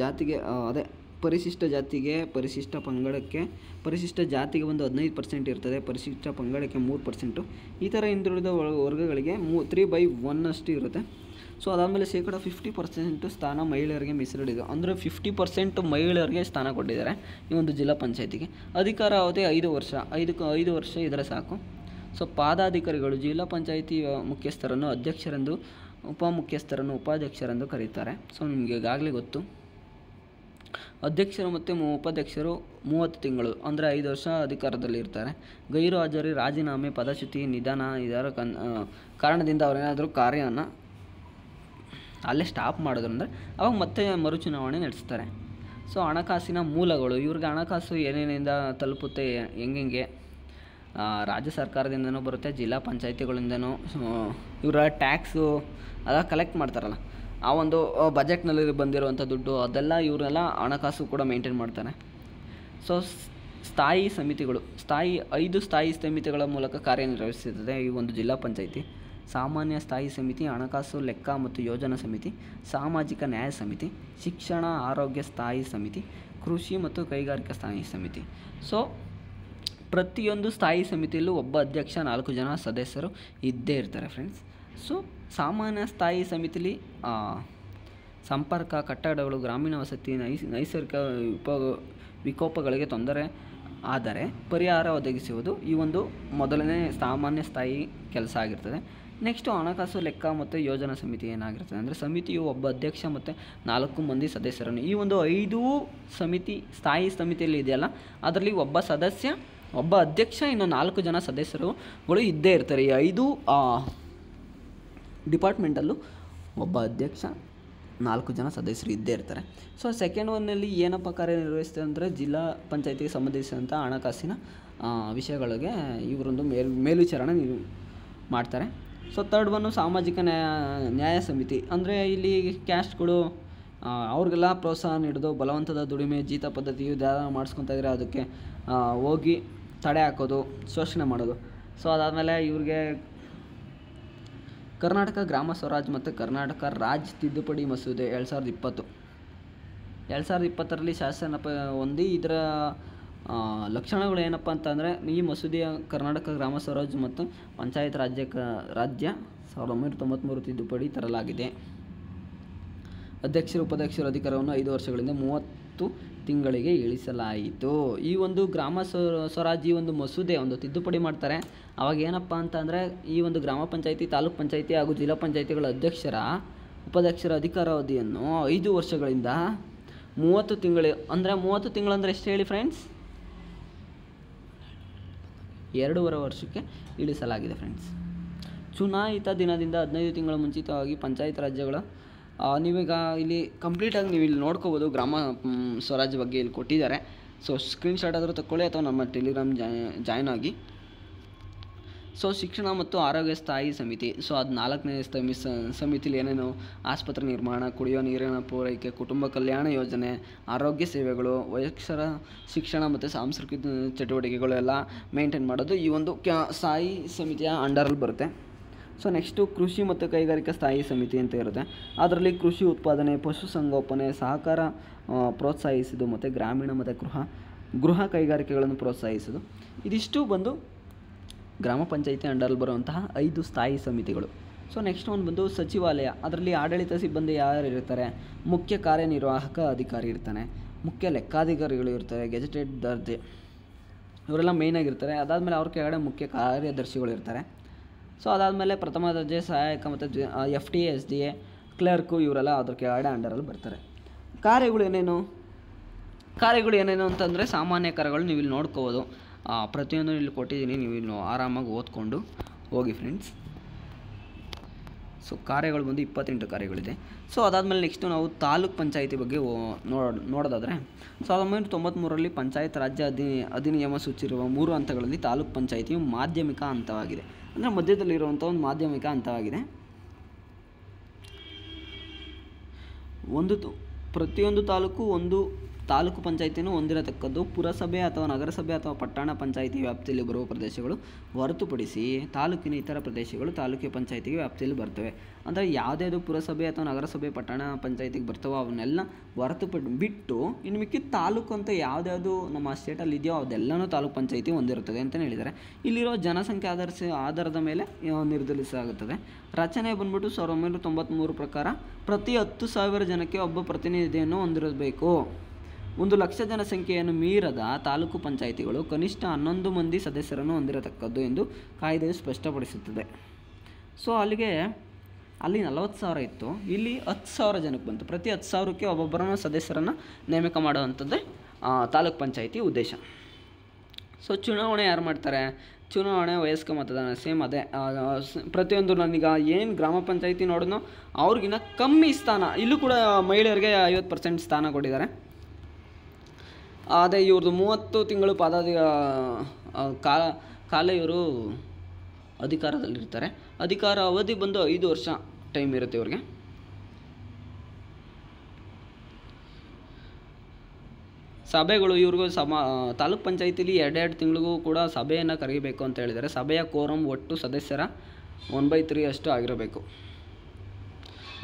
ಜಾತಿಗೆ ಅದೇ ಪರಿಶಿಷ್ಟ ಜಾತಿಗೆ, ಪರಿಶಿಷ್ಟ ಪಂಗಡಕ್ಕೆ, ಪರಿಶಿಷ್ಟ ಜಾತಿಗೆ ಒಂದು 15% ಇರ್ತದೆ, ಪರಿಶಿಷ್ಟ ಪಂಗಡಕ್ಕೆ 3%, ಈ ಥರ ಹಿಂದುಳಿದ ವರ್ಗಗಳಿಗೆ 3/1 ಅಷ್ಟು ಇರುತ್ತೆ. ಸೊ ಅದಾದಮೇಲೆ ಶೇಕಡ 50% ಸ್ಥಾನ ಮಹಿಳೆಯರಿಗೆ ಮೀಸಲಿಡಿದೆ. ಅಂದರೆ 50% ಮಹಿಳೆಯರಿಗೆ ಸ್ಥಾನ ಕೊಟ್ಟಿದ್ದಾರೆ ಈ ಒಂದು ಜಿಲ್ಲಾ ಪಂಚಾಯತಿಗೆ. ಅಧಿಕಾರ ಅವಧಿ 5 ವರ್ಷ, 5 ವರ್ಷ ಇದ್ದರೆ ಸಾಕು. ಸೊ ಪಾದಾಧಿಕಾರಿಗಳು ಜಿಲ್ಲಾ ಪಂಚಾಯತಿ ಮುಖ್ಯಸ್ಥರನ್ನು ಅಧ್ಯಕ್ಷರೆಂದು, ಉಪಮುಖ್ಯಸ್ಥರನ್ನು ಉಪಾಧ್ಯಕ್ಷರೆಂದು ಕರೀತಾರೆ. ಸೊ ನಿಮಗೆ ಈಗಾಗಲೇ ಗೊತ್ತು. ಅಧ್ಯಕ್ಷರು ಮತ್ತು ಉಪಾಧ್ಯಕ್ಷರು 30 ತಿಂಗಳು ಅಂದರೆ 5 ವರ್ಷ ಅಧಿಕಾರದಲ್ಲಿ ಇರ್ತಾರೆ. ಗೈರು ಹಾಜರಿ, ರಾಜೀನಾಮೆ, ಪದಚ್ಯುತಿ, ನಿಧನ ಇದರ ಕಾರಣದಿಂದ ಅವರೇನಾದರೂ ಕಾರ್ಯವನ್ನು ಅಲ್ಲೇ ಸ್ಟಾಪ್ ಮಾಡಿದ್ರು ಅಂದರೆ ಅವಾಗ ಮತ್ತೆ ಮರುಚುನಾವಣೆ ನಡೆಸ್ತಾರೆ. ಸೊ ಹಣಕಾಸಿನ ಮೂಲಗಳು, ಇವ್ರಿಗೆ ಹಣಕಾಸು ಏನೇನಿಂದ ತಲುಪುತ್ತೆ, ಹೆಂಗೆ ರಾಜ್ಯ ಸರ್ಕಾರದಿಂದನೂ ಬರುತ್ತೆ, ಜಿಲ್ಲಾ ಪಂಚಾಯತಿಗಳಿಂದನೂ ಇವರ ಟ್ಯಾಕ್ಸು ಅದ ಕಲೆಕ್ಟ್ ಮಾಡ್ತಾರಲ್ಲ, ಆ ಒಂದು ಬಜೆಟ್ನಲ್ಲಿ ಬಂದಿರುವಂಥ ದುಡ್ಡು ಅದೆಲ್ಲ ಇವರೆಲ್ಲ ಹಣಕಾಸು ಕೂಡ ಮೇಂಟೈನ್ ಮಾಡ್ತಾರೆ. ಸೊ ಸ್ಥಾಯಿ ಸಮಿತಿಗಳು, 5 ಸ್ಥಾಯಿ ಸಮಿತಿಗಳ ಮೂಲಕ ಕಾರ್ಯನಿರ್ವಹಿಸುತ್ತದೆ ಈ ಒಂದು ಜಿಲ್ಲಾ ಪಂಚಾಯತಿ. ಸಾಮಾನ್ಯ ಸ್ಥಾಯಿ ಸಮಿತಿ, ಹಣಕಾಸು, ಲೆಕ್ಕ ಮತ್ತು ಯೋಜನಾ ಸಮಿತಿ, ಸಾಮಾಜಿಕ ನ್ಯಾಯ ಸಮಿತಿ, ಶಿಕ್ಷಣ ಆರೋಗ್ಯ ಸ್ಥಾಯಿ ಸಮಿತಿ, ಕೃಷಿ ಮತ್ತು ಕೈಗಾರಿಕಾ ಸ್ಥಾಯಿ ಸಮಿತಿ. ಸೊ ಪ್ರತಿಯೊಂದು ಸ್ಥಾಯಿ ಸಮಿತಿಯಲ್ಲೂ ಒಬ್ಬ ಅಧ್ಯಕ್ಷ, 4 ಜನ ಸದಸ್ಯರು ಇದ್ದೇ ಇರ್ತಾರೆ ಫ್ರೆಂಡ್ಸ್. ಸೊ ಸಾಮಾನ್ಯ ಸ್ಥಾಯಿ ಸಮಿತಿಲಿ ಸಂಪರ್ಕ, ಕಟ್ಟಡಗಳು, ಗ್ರಾಮೀಣ ವಸತಿ, ನೈಸರ್ಗಿಕ ವಿಕೋಪಗಳಿಗೆ ತೊಂದರೆ ಆದರೆ ಪರಿಹಾರ ಒದಗಿಸುವುದು ಈ ಒಂದು ಮೊದಲನೇ ಸಾಮಾನ್ಯ ಸ್ಥಾಯಿ ಕೆಲಸ ಆಗಿರ್ತದೆ. ನೆಕ್ಸ್ಟು ಹಣಕಾಸು, ಲೆಕ್ಕ ಮತ್ತು ಯೋಜನಾ ಸಮಿತಿ ಏನಾಗಿರ್ತದೆ ಅಂದರೆ ಸಮಿತಿಯು ಒಬ್ಬ ಅಧ್ಯಕ್ಷ ಮತ್ತು 4 ಮಂದಿ ಸದಸ್ಯರನ್ನು, ಈ ಒಂದು 5 ಸಮಿತಿ ಸ್ಥಾಯಿ ಸಮಿತಿಯಲ್ಲಿ ಇದೆಯಲ್ಲ ಅದರಲ್ಲಿ ಒಬ್ಬ ಸದಸ್ಯ, ಒಬ್ಬ ಅಧ್ಯಕ್ಷ, ಇನ್ನು 4 ಜನ ಸದಸ್ಯರುಗಳು ಇದ್ದೇ ಇರ್ತಾರೆ. ಈ 5 ಡಿಪಾರ್ಟ್ಮೆಂಟಲ್ಲೂ ಒಬ್ಬ ಅಧ್ಯಕ್ಷ, 4 ಜನ ಸದಸ್ಯರು ಇದ್ದೇ ಇರ್ತಾರೆ. ಸೊ ಸೆಕೆಂಡ್ ಒನ್ನಲ್ಲಿ ಏನಪ್ಪ ಕಾರ್ಯನಿರ್ವಹಿಸ್ತದೆ ಅಂದರೆ ಜಿಲ್ಲಾ ಪಂಚಾಯತಿಗೆ ಸಂಬಂಧಿಸಿದಂಥ ಹಣಕಾಸಿನ ವಿಷಯಗಳಿಗೆ ಇವರೊಂದು ಮೇಲ್ವಿಚಾರಣೆ ಮಾಡ್ತಾರೆ. ಸೊ ಥರ್ಡ್ ಒನ್ನು ಸಾಮಾಜಿಕ ನ್ಯಾಯ ಸಮಿತಿ, ಅಂದರೆ ಇಲ್ಲಿ ಕ್ಯಾಸ್ಟ್ಗಳು ಅವ್ರಿಗೆಲ್ಲ ಪ್ರೋತ್ಸಾಹ ನೀಡೋದು, ಬಲವಂತದ ದುಡಿಮೆ, ಜೀತ ಪದ್ಧತಿ ಇದೆಲ್ಲ ಮಾಡಿಸ್ಕೊತಾ ಇದ್ರೆ ಅದಕ್ಕೆ ಹೋಗಿ ತಡೆ ಹಾಕೋದು, ಶೋಷಣೆ ಮಾಡೋದು. ಸೊ ಅದಾದಮೇಲೆ ಇವ್ರಿಗೆ ಕರ್ನಾಟಕ ಗ್ರಾಮ ಸ್ವರಾಜ್ ಮತ್ತು ಕರ್ನಾಟಕ ರಾಜ್ ತಿದ್ದುಪಡಿ ಮಸೂದೆ 2020ರಲ್ಲಿ ಶಾಸನ ಹೊಂದಿ ಇದರ ಲಕ್ಷಣಗಳು ಏನಪ್ಪ ಅಂತಂದರೆ ಈ ಮಸೂದೆಯ ಕರ್ನಾಟಕ ಗ್ರಾಮ ಸ್ವರಾಜ್ ಮತ್ತು ಪಂಚಾಯತ್ ರಾಜ್ಯ 1993 ತಿದ್ದುಪಡಿ ತರಲಾಗಿದೆ. ಅಧ್ಯಕ್ಷರು ಉಪಾಧ್ಯಕ್ಷರ ಅಧಿಕಾರವನ್ನು 5 ವರ್ಷಗಳಿಂದ 30 ತಿಂಗಳಿಗೆ ಇಳಿಸಲಾಯಿತು. ಈ ಒಂದು ಗ್ರಾಮ ಸ್ವರಾಜ್ ಈ ಒಂದು ಮಸೂದೆ ಒಂದು ತಿದ್ದುಪಡಿ ಮಾಡ್ತಾರೆ. ಅವಾಗ ಏನಪ್ಪ ಅಂತಂದರೆ ಈ ಒಂದು ಗ್ರಾಮ ಪಂಚಾಯತಿ, ತಾಲೂಕು ಪಂಚಾಯತಿ ಹಾಗೂ ಜಿಲ್ಲಾ ಪಂಚಾಯತಿಗಳ ಅಧ್ಯಕ್ಷರ ಉಪಾಧ್ಯಕ್ಷರ ಅಧಿಕಾರಾವಧಿಯನ್ನು 5 ವರ್ಷಗಳಿಂದ 30 ತಿಂಗಳು, ಅಂದರೆ 30 ತಿಂಗಳಂದರೆ ಎಷ್ಟು ಹೇಳಿ ಫ್ರೆಂಡ್ಸ್, 2.5 ವರ್ಷಕ್ಕೆ ಇಳಿಸಲಾಗಿದೆ ಫ್ರೆಂಡ್ಸ್. ಚುನಾಯಿತ ದಿನದಿಂದ 15 ತಿಂಗಳ ಮುಂಚಿತವಾಗಿ ಪಂಚಾಯತ್ ರಾಜ್ಯಗಳ ನೀವೀಗ ಇಲ್ಲಿ ಕಂಪ್ಲೀಟಾಗಿ ನೀವು ಇಲ್ಲಿ ನೋಡ್ಕೋಬೋದು. ಗ್ರಾಮ ಸ್ವರಾಜ್ ಬಗ್ಗೆ ಇಲ್ಲಿ ಕೊಟ್ಟಿದ್ದಾರೆ. ಸೊ ಸ್ಕ್ರೀನ್ಶಾಟ್ ಆದರೂ ತಗೊಳ್ಳಿ ಅಥವಾ ನಮ್ಮ ಟೆಲಿಗ್ರಾಮ್ ಜಾಯ್ನ್ ಆಗಿ. ಸೊ ಶಿಕ್ಷಣ ಮತ್ತು ಆರೋಗ್ಯ ಸ್ಥಾಯಿ ಸಮಿತಿ, ಸೊ ಅದು 4ನೇ ಸಮಿತಿಲಿ ಏನೇನು ಆಸ್ಪತ್ರೆ ನಿರ್ಮಾಣ, ಕುಡಿಯುವ ನೀರಿನ ಪೂರೈಕೆ, ಕುಟುಂಬ ಕಲ್ಯಾಣ ಯೋಜನೆ, ಆರೋಗ್ಯ ಸೇವೆಗಳು, ವಯಸ್ಕರ ಶಿಕ್ಷಣ ಮತ್ತು ಸಾಂಸ್ಕೃತಿಕ ಚಟುವಟಿಕೆಗಳು ಎಲ್ಲ ಮೇಂಟೈನ್ ಮಾಡೋದು ಈ ಒಂದು ಸ್ಥಾಯಿ ಸಮಿತಿಯ ಅಂಡರಲ್ಲಿ ಬರುತ್ತೆ. ಸೊ ನೆಕ್ಸ್ಟು ಕೃಷಿ ಮತ್ತು ಕೈಗಾರಿಕಾ ಸ್ಥಾಯಿ ಸಮಿತಿ ಅಂತ ಇರುತ್ತೆ. ಅದರಲ್ಲಿ ಕೃಷಿ ಉತ್ಪಾದನೆ, ಪಶುಸಂಗೋಪನೆ, ಸಹಕಾರ ಪ್ರೋತ್ಸಾಹಿಸೋದು ಮತ್ತು ಗ್ರಾಮೀಣ ಮತ್ತು ಗೃಹ ಕೈಗಾರಿಕೆಗಳನ್ನು ಪ್ರೋತ್ಸಾಹಿಸೋದು. ಇದಿಷ್ಟು ಬಂದು ಗ್ರಾಮ ಪಂಚಾಯಿತಿ ಅಂಡರಲ್ಲಿ ಬರುವಂತಹ 5 ಸ್ಥಾಯಿ ಸಮಿತಿಗಳು. ಸೊ ನೆಕ್ಸ್ಟ್ ಒಂದು ಬಂದು ಸಚಿವಾಲಯ. ಅದರಲ್ಲಿ ಆಡಳಿತ ಸಿಬ್ಬಂದಿ ಯಾರು ಇರ್ತಾರೆ, ಮುಖ್ಯ ಕಾರ್ಯನಿರ್ವಾಹಕ ಅಧಿಕಾರಿ ಇರ್ತಾನೆ, ಮುಖ್ಯ ಲೆಕ್ಕಾಧಿಕಾರಿಗಳು ಇರ್ತಾರೆ, ಗೆಜೆಟೆಡ್ ದರ್ಜೆ ಇವರೆಲ್ಲ ಮೇಯ್ನಾಗಿರ್ತಾರೆ. ಅದಾದಮೇಲೆ ಅವ್ರ ಕೆಳಗಡೆ ಮುಖ್ಯ ಕಾರ್ಯದರ್ಶಿಗಳು ಇರ್ತಾರೆ. ಸೊ ಅದಾದಮೇಲೆ ಪ್ರಥಮ ದರ್ಜೆ ಸಹಾಯಕ ಮತ್ತು FTA SDA ಕ್ಲರ್ಕು ಇವರೆಲ್ಲ ಅದ್ರ ಕೆಳಗಡೆ ಅಂಡರಲ್ಲಿ ಬರ್ತಾರೆ. ಕಾರ್ಯಗಳು ಏನೇನು ಅಂತಂದರೆ ಸಾಮಾನ್ಯ ಕಾರ್ಯಗಳು ನೀವು ಇಲ್ಲಿ ನೋಡ್ಕೋಬೋದು. ಪ್ರತಿಯೊಂದು ಇಲ್ಲಿ ಕೊಟ್ಟಿದ್ದೀನಿ, ನೀವು ಇಲ್ಲಿ ಆರಾಮಾಗಿ ಓದ್ಕೊಂಡು ಹೋಗಿ ಫ್ರೆಂಡ್ಸ್. ಸೊ ಕಾರ್ಯಗಳು ಬಂದು 28 ಕಾರ್ಯಗಳಿದೆ. ಸೊ ಅದಾದಮೇಲೆ ನೆಕ್ಸ್ಟು ನಾವು ತಾಲೂಕ್ ಪಂಚಾಯಿತಿ ಬಗ್ಗೆ ನೋಡೋದಾದರೆ 1993ರಲ್ಲಿ ಪಂಚಾಯತ್ ರಾಜ್ಯ ಅಧಿನಿಯಮ ಸೂಚಿಸಿರುವ 3 ಹಂತಗಳಲ್ಲಿ ತಾಲೂಕ್ ಪಂಚಾಯಿತಿಯು ಮಾಧ್ಯಮಿಕ ಹಂತವಾಗಿದೆ. ಅಂದರೆ ಮಧ್ಯದಲ್ಲಿರುವಂಥ ಒಂದು ಮಾಧ್ಯಮಿಕ ಹಂತವಾಗಿದೆ. ಪ್ರತಿಯೊಂದು ತಾಲೂಕು ಒಂದು ತಾಲೂಕು ಪಂಚಾಯಿತಿಯನ್ನು ಹೊಂದಿರತಕ್ಕದ್ದು ಪುರಸಭೆ ಅಥವಾ ನಗರಸಭೆ ಅಥವಾ ಪಟ್ಟಣ ಪಂಚಾಯಿತಿ ವ್ಯಾಪ್ತಿಯಲ್ಲಿ ಬರುವ ಪ್ರದೇಶಗಳು ಹೊರತುಪಡಿಸಿ ತಾಲೂಕಿನ ಇತರ ಪ್ರದೇಶಗಳು ತಾಲೂಕಿನ ಪಂಚಾಯಿತಿಗೆ ವ್ಯಾಪ್ತಿಯಲ್ಲಿ ಬರ್ತವೆ. ಅಂದರೆ ಯಾವುದ್ಯಾವುದು ಪುರಸಭೆ ಅಥವಾ ನಗರಸಭೆ ಪಟ್ಟಣ ಪಂಚಾಯಿತಿಗೆ ಬರ್ತವೋ ಅವನ್ನೆಲ್ಲ ಬಿಟ್ಟು ಇನ್ನು ಮಿಕ್ಕಿದ ತಾಲೂಕು ಅಂತ ಯಾವುದ್ಯಾವುದು ನಮ್ಮ ಸ್ಟೇಟಲ್ಲಿ ಇದೆಯೋ ಅದೆಲ್ಲನೂ ತಾಲೂಕು ಪಂಚಾಯಿತಿ ಹೊಂದಿರುತ್ತದೆ ಅಂತಲೇ ಹೇಳಿದ್ದಾರೆ. ಇಲ್ಲಿರೋ ಜನಸಂಖ್ಯೆ ಆಧಾರದ ಮೇಲೆ ನಿರ್ಧರಿಸಲಾಗುತ್ತದೆ. ರಚನೆ ಬಂದ್ಬಿಟ್ಟು 1993 ಪ್ರಕಾರ ಪ್ರತಿ 10,000 ಜನಕ್ಕೆ ಒಬ್ಬ ಪ್ರತಿನಿಧಿಯನ್ನು ಹೊಂದಿರಬೇಕು. 1,00,000 ಜನಸಂಖ್ಯೆಯನ್ನು ಮೀರದ ತಾಲೂಕು ಪಂಚಾಯಿತಿಗಳು ಕನಿಷ್ಠ 11 ಮಂದಿ ಸದಸ್ಯರನ್ನು ಹೊಂದಿರತಕ್ಕದ್ದು ಎಂದು ಕಾಯ್ದೆಯು ಸ್ಪಷ್ಟಪಡಿಸುತ್ತದೆ. ಸೊ ಅಲ್ಲಿ 40,000 ಇತ್ತು, ಇಲ್ಲಿ 10,000 ಜನಕ್ಕೆ ಬಂತು. ಪ್ರತಿ 10,000ಕ್ಕೆ ಒಬ್ಬೊಬ್ಬರನ್ನು ಸದಸ್ಯರನ್ನು ನೇಮಕ ಮಾಡುವಂಥದ್ದೇ ತಾಲೂಕು ಪಂಚಾಯಿತಿ ಉದ್ದೇಶ. ಸೊ ಚುನಾವಣೆ ಯಾರು ಮಾಡ್ತಾರೆ? ಚುನಾವಣೆ ವಯಸ್ಕ ಮತದಾನ ಸೇಮ್ ಅದೇ. ಪ್ರತಿಯೊಂದು ನನಗೆ ಏನು ಗ್ರಾಮ ಪಂಚಾಯಿತಿ ನೋಡಿದ್ನೋ ಅವ್ರಿಗಿನ್ನ ಕಮ್ಮಿ ಸ್ಥಾನ. ಇಲ್ಲೂ ಕೂಡ ಮಹಿಳೆಯರಿಗೆ 50% ಸ್ಥಾನ ಕೊಟ್ಟಿದ್ದಾರೆ. ಅದೇ ಇವ್ರದ್ದು 30 ತಿಂಗಳು ಕಾಲ ಇವರು ಅಧಿಕಾರದಲ್ಲಿರ್ತಾರೆ. ಅಧಿಕಾರ ಅವಧಿ ಬಂದು 5 ವರ್ಷ ಟೈಮ್ ಇರುತ್ತೆ ಇವ್ರಿಗೆ. ಸಭೆಗಳು ಇವ್ರಿಗೂ ತಾಲೂಕು ಪಂಚಾಯಿತಿಲಿ 2 ತಿಂಗಳಿಗೂ ಕೂಡ ಸಭೆಯನ್ನು ಕರೆಯಬೇಕು ಅಂತ ಹೇಳಿದ್ದಾರೆ. ಸಭೆಯ ಕೋರಮ್ ಒಟ್ಟು ಸದಸ್ಯರ 1/3 ಅಷ್ಟು ಆಗಿರಬೇಕು.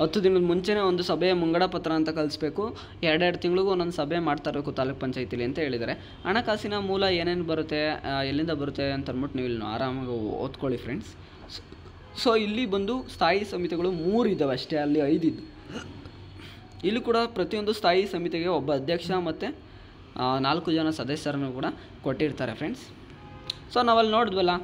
10 ದಿನದ ಮುಂಚೆನೇ ಒಂದು ಸಭೆಯ ಮುಂಗಡ ಪತ್ರ ಅಂತ ಕಳಿಸ್ಬೇಕು. 2 ತಿಂಗಳಿಗೂ ಒಂದೊಂದು ಸಭೆ ಮಾಡ್ತಾ ಇರಬೇಕು ತಾಲೂಕು ಪಂಚಾಯಿತಿಲಿ ಅಂತ ಹೇಳಿದ್ದಾರೆ. ಹಣಕಾಸಿನ ಮೂಲ ಏನೇನು ಬರುತ್ತೆ, ಎಲ್ಲಿಂದ ಬರುತ್ತೆ ಅಂತ ಅಂದ್ಬಿಟ್ಟು ನೀವು ಇಲ್ಲಿ ಆರಾಮಾಗಿ ಓದ್ಕೊಳ್ಳಿ ಫ್ರೆಂಡ್ಸ್. ಸೊ ಇಲ್ಲಿ ಬಂದು ಸ್ಥಾಯಿ ಸಮಿತಿಗಳು 3 ಇದ್ದಾವೆ ಅಷ್ಟೇ, ಅಲ್ಲಿ 5 ಇದ್ದು. ಇಲ್ಲಿ ಕೂಡ ಪ್ರತಿಯೊಂದು ಸ್ಥಾಯಿ ಸಮಿತಿಗೆ ಒಬ್ಬ ಅಧ್ಯಕ್ಷ ಮತ್ತು 4 ಜನ ಸದಸ್ಯರನ್ನು ಕೂಡ ಕೊಟ್ಟಿರ್ತಾರೆ ಫ್ರೆಂಡ್ಸ್. ಸೊ ನಾವಲ್ಲಿ ನೋಡಿದ್ವಲ್ಲ,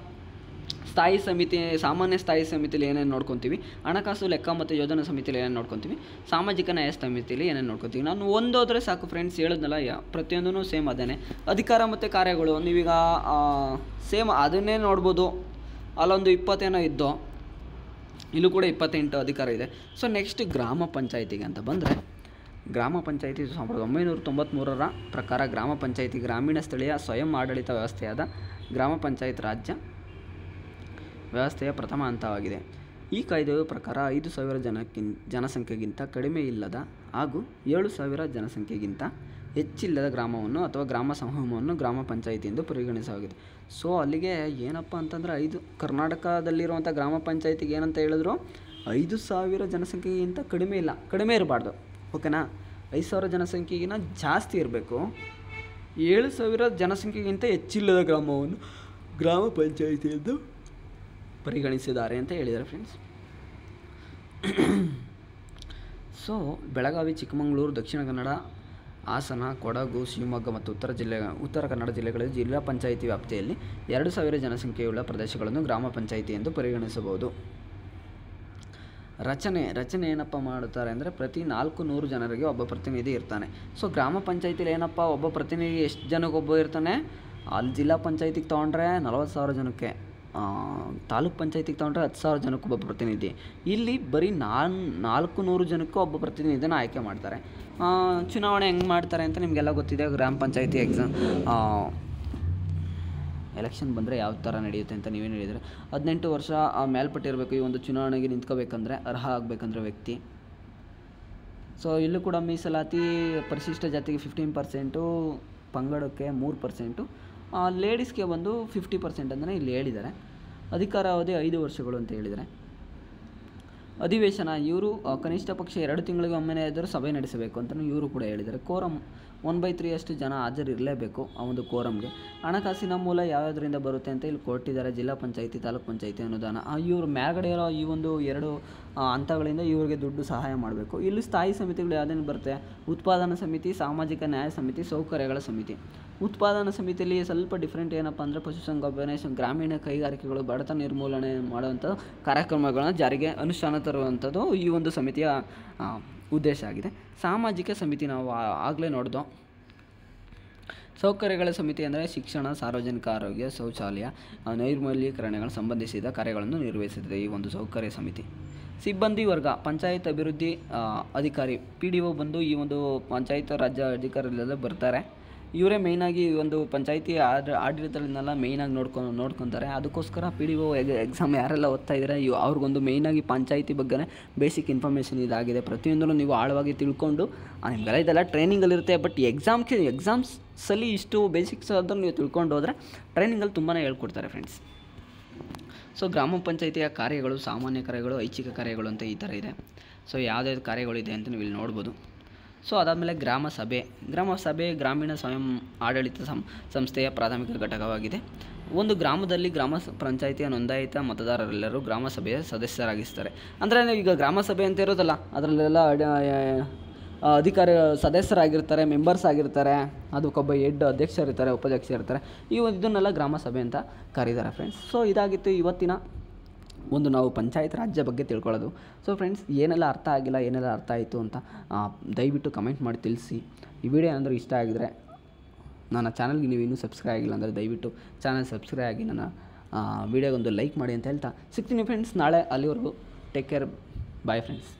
ಸ್ಥಾಯಿ ಸಮಿತಿ, ಸಾಮಾನ್ಯ ಸ್ಥಾಯಿ ಸಮಿತಿಲಿ ಏನೇನು ನೋಡ್ಕೊತೀವಿ, ಹಣಕಾಸು ಲೆಕ್ಕ ಮತ್ತು ಯೋಜನಾ ಸಮಿತಿಲಿ ಏನೇನು ನೋಡ್ಕೊತೀವಿ, ಸಾಮಾಜಿಕ ನ್ಯಾಯ ಸಮಿತಿಲಿ ಏನೇನು ನೋಡ್ಕೊತೀವಿ. ನಾನು ಒಂದೋದ್ರೆ ಸಾಕು ಫ್ರೆಂಡ್ಸ್, ಹೇಳಿದ್ನಲ್ಲ ಪ್ರತಿಯೊಂದೂ ಸೇಮ್ ಅದೇ. ಅಧಿಕಾರ ಮತ್ತು ಕಾರ್ಯಗಳು ನೀವೀಗ ಸೇಮ್ ಅದನ್ನೇ ನೋಡ್ಬೋದು. ಅಲ್ಲೊಂದು 20 ಏನೋ ಇದ್ದೋ, ಇಲ್ಲೂ ಕೂಡ 28 ಅಧಿಕಾರ ಇದೆ. ಸೊ ನೆಕ್ಸ್ಟ್ ಗ್ರಾಮ ಪಂಚಾಯಿತಿಗೆ ಅಂತ ಬಂದರೆ, ಗ್ರಾಮ ಪಂಚಾಯಿತಿ 1993ರ ಪ್ರಕಾರ ಗ್ರಾಮ ಪಂಚಾಯಿತಿ ಗ್ರಾಮೀಣ ಸ್ಥಳೀಯ ಸ್ವಯಂ ಆಡಳಿತ ವ್ಯವಸ್ಥೆಯಾದ ಗ್ರಾಮ ಪಂಚಾಯತ್ ರಾಜ್ಯ ವ್ಯವಸ್ಥೆಯ ಪ್ರಥಮ ಹಂತವಾಗಿದೆ. ಈ ಕಾಯ್ದೆಯ ಪ್ರಕಾರ 5,000 ಜನಸಂಖ್ಯೆಗಿಂತ ಕಡಿಮೆ ಇಲ್ಲದ ಹಾಗೂ 7,000 ಜನಸಂಖ್ಯೆಗಿಂತ ಹೆಚ್ಚಿಲ್ಲದ ಗ್ರಾಮವನ್ನು ಅಥವಾ ಗ್ರಾಮ ಸಮೂಹವನ್ನು ಗ್ರಾಮ ಪಂಚಾಯಿತಿ ಎಂದು ಪರಿಗಣಿಸಲಾಗಿದೆ. ಸೊ ಅಲ್ಲಿಗೆ ಏನಪ್ಪ ಅಂತಂದರೆ, ಕರ್ನಾಟಕದಲ್ಲಿರುವಂಥ ಗ್ರಾಮ ಪಂಚಾಯಿತಿಗೆ ಏನಂತ ಹೇಳಿದ್ರು, 5,000 ಜನಸಂಖ್ಯೆಗಿಂತ ಕಡಿಮೆ ಇರಬಾರ್ದು. ಓಕೆನಾ? 5,000 ಜನಸಂಖ್ಯೆಗಿಂತ ಜಾಸ್ತಿ ಇರಬೇಕು. 7,000 ಜನಸಂಖ್ಯೆಗಿಂತ ಹೆಚ್ಚಿಲ್ಲದ ಗ್ರಾಮವನ್ನು ಗ್ರಾಮ ಪಂಚಾಯಿತಿ ಎಂದು ಪರಿಗಣಿಸಿದ್ದಾರೆ ಅಂತ ಹೇಳಿದ್ದಾರೆ ಫ್ರೆಂಡ್ಸ್. ಸೊ ಬೆಳಗಾವಿ, ಚಿಕ್ಕಮಗಳೂರು, ದಕ್ಷಿಣ ಕನ್ನಡ, ಹಾಸನ, ಕೊಡಗು, ಶಿವಮೊಗ್ಗ ಮತ್ತು ಉತ್ತರ ಕನ್ನಡ ಜಿಲ್ಲೆಗಳಲ್ಲಿ ಜಿಲ್ಲಾ ಪಂಚಾಯಿತಿ ವ್ಯಾಪ್ತಿಯಲ್ಲಿ 2,000 ಜನಸಂಖ್ಯೆಯುಳ್ಳ ಪ್ರದೇಶಗಳನ್ನು ಗ್ರಾಮ ಪಂಚಾಯಿತಿ ಎಂದು ಪರಿಗಣಿಸಬಹುದು. ರಚನೆ ಏನಪ್ಪ ಮಾಡುತ್ತಾರೆ ಅಂದರೆ, ಪ್ರತಿ 400 ಜನರಿಗೆ ಒಬ್ಬ ಪ್ರತಿನಿಧಿ ಇರ್ತಾನೆ. ಸೊ ಗ್ರಾಮ ಪಂಚಾಯಿತಿಲಿ ಏನಪ್ಪ, ಒಬ್ಬ ಪ್ರತಿನಿಧಿ ಎಷ್ಟು ಜನಕ್ಕೆ ಒಬ್ಬ ಇರ್ತಾನೆ? ಅಲ್ಲಿ ಜಿಲ್ಲಾ ಪಂಚಾಯಿತಿಗೆ ತೊಗೊಂಡ್ರೆ 40,000 ಜನಕ್ಕೆ, ತಾಲೂಕು ಪಂಚಾಯಿತಿಗೆ ತೊಗೊಂಡ್ರೆ 10,000 ಜನಕ್ಕೆ ಒಬ್ಬ ಪ್ರತಿನಿಧಿ. ಇಲ್ಲಿ ಬರೀ 400 ಜನಕ್ಕೂ ಒಬ್ಬ ಪ್ರತಿನಿಧಿನ ಆಯ್ಕೆ ಮಾಡ್ತಾರೆ. ಚುನಾವಣೆ ಹೆಂಗೆ ಮಾಡ್ತಾರೆ ಅಂತ ನಿಮಗೆಲ್ಲ ಗೊತ್ತಿದೆ. ಗ್ರಾಮ ಪಂಚಾಯಿತಿ ಎಲೆಕ್ಷನ್ ಬಂದರೆ ಯಾವ ಥರ ನಡೆಯುತ್ತೆ ಅಂತ ನೀವೇನು ಹೇಳಿದರೆ, 18 ವರ್ಷ ಮೇಲ್ಪಟ್ಟಿರಬೇಕು ಈ ಒಂದು ಚುನಾವಣೆಗೆ ನಿಂತ್ಕೋಬೇಕಂದ್ರೆ, ಅರ್ಹ ಆಗಬೇಕಂದ್ರೆ ವ್ಯಕ್ತಿ. ಸೊ ಇಲ್ಲೂ ಕೂಡ ಮೀಸಲಾತಿ ಪರಿಶಿಷ್ಟ ಜಾತಿಗೆ 15%, ಪಂಗಡಕ್ಕೆ 3%, ಲೇಡೀಸ್ಗೆ ಬಂದು 50% ಅಂತಲೇ ಇಲ್ಲಿ ಹೇಳಿದ್ದಾರೆ. ಅಧಿಕಾರ ಅವಧಿ 5 ವರ್ಷಗಳು ಅಂತ ಹೇಳಿದ್ದಾರೆ. ಅಧಿವೇಶನ ಇವರು ಕನಿಷ್ಠ ಪಕ್ಷ 2 ತಿಂಗಳಿಗೆ ಒಮ್ಮೆನೇ ಆದರೂ ಸಭೆ ನಡೆಸಬೇಕು ಅಂತಲೂ ಇವರು ಕೂಡ ಹೇಳಿದ್ದಾರೆ. ಕೋರಮ್ 1/3 ಅಷ್ಟು ಜನ ಹಾಜರಿರಲೇಬೇಕು ಆ ಒಂದು ಕೋರಮ್ಗೆ. ಹಣಕಾಸಿನ ಮೂಲ ಯಾವುದರಿಂದ ಬರುತ್ತೆ ಅಂತ ಇಲ್ಲಿ ಕೊಟ್ಟಿದ್ದಾರೆ. ಜಿಲ್ಲಾ ಪಂಚಾಯಿತಿ, ತಾಲೂಕು ಪಂಚಾಯಿತಿ ಅನುದಾನ. ಇವರು ಮೇಲ್ಗಡೆ ಇರೋ ಈ ಒಂದು 2 ಹಂತಗಳಿಂದ ಇವರಿಗೆ ದುಡ್ಡು ಸಹಾಯ ಮಾಡಬೇಕು. ಇಲ್ಲಿ ಸ್ಥಾಯಿ ಸಮಿತಿಗಳು ಯಾವುದೇನು ಬರುತ್ತೆ, ಉತ್ಪಾದನಾ ಸಮಿತಿ, ಸಾಮಾಜಿಕ ನ್ಯಾಯ ಸಮಿತಿ, ಸೌಕರ್ಯಗಳ ಸಮಿತಿ. ಉತ್ಪಾದನಾ ಸಮಿತಿಯಲ್ಲಿ ಸ್ವಲ್ಪ ಡಿಫ್ರೆಂಟ್ ಏನಪ್ಪ ಅಂದರೆ, ಪಶುಸಂಗೋಪನೆ, ಗ್ರಾಮೀಣ ಕೈಗಾರಿಕೆಗಳು, ಬಡತನ ನಿರ್ಮೂಲನೆ ಮಾಡುವಂಥ ಕಾರ್ಯಕ್ರಮಗಳನ್ನ ಜಾರಿಗೆ ಅನುಷ್ಠಾನ ತರುವಂಥದ್ದು ಈ ಒಂದು ಸಮಿತಿಯ ಉದ್ದೇಶ ಆಗಿದೆ. ಸಾಮಾಜಿಕ ಸಮಿತಿ ನಾವು ಆಗಲೇ ನೋಡಿದೋ. ಸೌಕರ್ಯಗಳ ಸಮಿತಿ ಅಂದರೆ ಶಿಕ್ಷಣ, ಸಾರ್ವಜನಿಕ ಆರೋಗ್ಯ, ಶೌಚಾಲಯ, ನೈರ್ಮಲ್ಯೀಕರಣಗಳು ಸಂಬಂಧಿಸಿದ ಕಾರ್ಯಗಳನ್ನು ನಿರ್ವಹಿಸುತ್ತದೆ ಈ ಒಂದು ಸೌಕರ್ಯ ಸಮಿತಿ. ಸಿಬ್ಬಂದಿ ವರ್ಗ, ಪಂಚಾಯತ್ ಅಭಿವೃದ್ಧಿ ಅಧಿಕಾರಿ PDO ಬಂದು ಈ ಒಂದು ಪಂಚಾಯತ್ ರಾಜ್ಯ ಅಧಿಕಾರದಲ್ಲೇ ಬರ್ತಾರೆ. ಇವರೇ ಮೇಯ್ನಾಗಿ ಒಂದು ಪಂಚಾಯಿತಿ ಆಡಳಿತಗಳನ್ನೆಲ್ಲ ಮೇಯ್ನಾಗಿ ನೋಡ್ಕೊತಾರೆ. ಅದಕ್ಕೋಸ್ಕರ PDO ಎಕ್ಸಾಮ್ ಯಾರೆಲ್ಲ ಓದ್ತಾ ಇದ್ದಾರೆ ಅವ್ರಿಗೊಂದು ಮೇಯ್ನಾಗಿ ಪಂಚಾಯಿತಿ ಬಗ್ಗೆ ಬೇಸಿಕ್ ಇನ್ಫಾರ್ಮೇಷನ್ ಇದಾಗಿದೆ. ಪ್ರತಿಯೊಂದನ್ನು ನೀವು ಆಳವಾಗಿ ತಿಳ್ಕೊಂಡು ನಿಮಗೆಲ್ಲ ಇದೆಲ್ಲ ಟ್ರೈನಿಂಗಲ್ಲಿರುತ್ತೆ. ಬಟ್ ಎಕ್ಸಾಮ್ಸಲ್ಲಿ ಇಷ್ಟು ಬೇಸಿಕ್ಸ್ ಆದರೂ ನೀವು ತಿಳ್ಕೊಂಡು ಹೋದರೆ ಟ್ರೈನಿಂಗಲ್ಲಿ ತುಂಬಾ ಹೇಳ್ಕೊಡ್ತಾರೆ ಫ್ರೆಂಡ್ಸ್. ಸೊ ಗ್ರಾಮ ಪಂಚಾಯಿತಿಯ ಕಾರ್ಯಗಳು, ಸಾಮಾನ್ಯ ಕಾರ್ಯಗಳು, ಐಚ್ಛಿಕ ಕಾರ್ಯಗಳು ಅಂತ ಈ ಥರ ಇದೆ. ಸೊ ಯಾವುದ್ಯಾವ್ದು ಕಾರ್ಯಗಳಿದೆ ಅಂತ ನೀವು ಇಲ್ಲಿ ನೋಡ್ಬೋದು. ಸೊ ಅದಾದಮೇಲೆ ಗ್ರಾಮ ಸಭೆ ಗ್ರಾಮೀಣ ಸ್ವಯಂ ಆಡಳಿತ ಸಂಸ್ಥೆಯ ಪ್ರಾಥಮಿಕ ಘಟಕವಾಗಿದೆ. ಒಂದು ಗ್ರಾಮದಲ್ಲಿ ಗ್ರಾಮ ಪಂಚಾಯಿತಿಯ ನೋಂದಾಯಿತ ಮತದಾರರೆಲ್ಲರೂ ಗ್ರಾಮ ಸಭೆಯ ಸದಸ್ಯರಾಗಿರ್ತಾರೆ. ಅಂದರೆ ಈಗ ಗ್ರಾಮ ಸಭೆ ಅಂತ ಇರೋದಲ್ಲ, ಅದರಲ್ಲೆಲ್ಲ ಅಧಿಕಾರಿ ಸದಸ್ಯರಾಗಿರ್ತಾರೆ, ಮೆಂಬರ್ಸ್ ಆಗಿರ್ತಾರೆ, ಅದಕ್ಕೊಬ್ಬ ಹೆಡ್ ಅಧ್ಯಕ್ಷರಿರ್ತಾರೆ, ಉಪಾಧ್ಯಕ್ಷರಿರ್ತಾರೆ. ಇದನ್ನೆಲ್ಲ ಗ್ರಾಮ ಸಭೆ ಅಂತ ಕರೀತಾರೆ ಫ್ರೆಂಡ್ಸ್. ಸೊ ಇದಾಗಿತ್ತು ಇವತ್ತಿನ ಒಂದು ನಾವು ಪಂಚಾಯತ್ ರಾಜ್ಯ ಬಗ್ಗೆ ತಿಳ್ಕೊಳ್ಳೋದು. ಸೊ ಫ್ರೆಂಡ್ಸ್, ಏನೆಲ್ಲ ಅರ್ಥ ಆಗಿಲ್ಲ, ಏನೆಲ್ಲ ಅರ್ಥ ಆಯಿತು ಅಂತ ದಯವಿಟ್ಟು ಕಮೆಂಟ್ ಮಾಡಿ ತಿಳಿಸಿ. ಈ ವಿಡಿಯೋ ಏನಾದರೂ ಇಷ್ಟ ಆಗಿದರೆ ನನ್ನ ಚಾನಲ್ಗೆ ನೀವು ಇನ್ನೂ ಸಬ್ಸ್ಕ್ರೈಬ್ ಆಗಿಲ್ಲ ಅಂದರೆ ದಯವಿಟ್ಟು ಚಾನಲ್ ಸಬ್ಸ್ಕ್ರೈಬ್ ಆಗಿ ನನ್ನ ವಿಡಿಯೋಗೊಂದು ಲೈಕ್ ಮಾಡಿ ಅಂತ ಹೇಳ್ತಾ ಸಿಗ್ತೀನಿ ಫ್ರೆಂಡ್ಸ್ ನಾಳೆ. ಅಲ್ಲಿವರೆಗೂ ಟೇಕ್ ಕೇರ್, ಬಾಯ್ ಫ್ರೆಂಡ್ಸ್.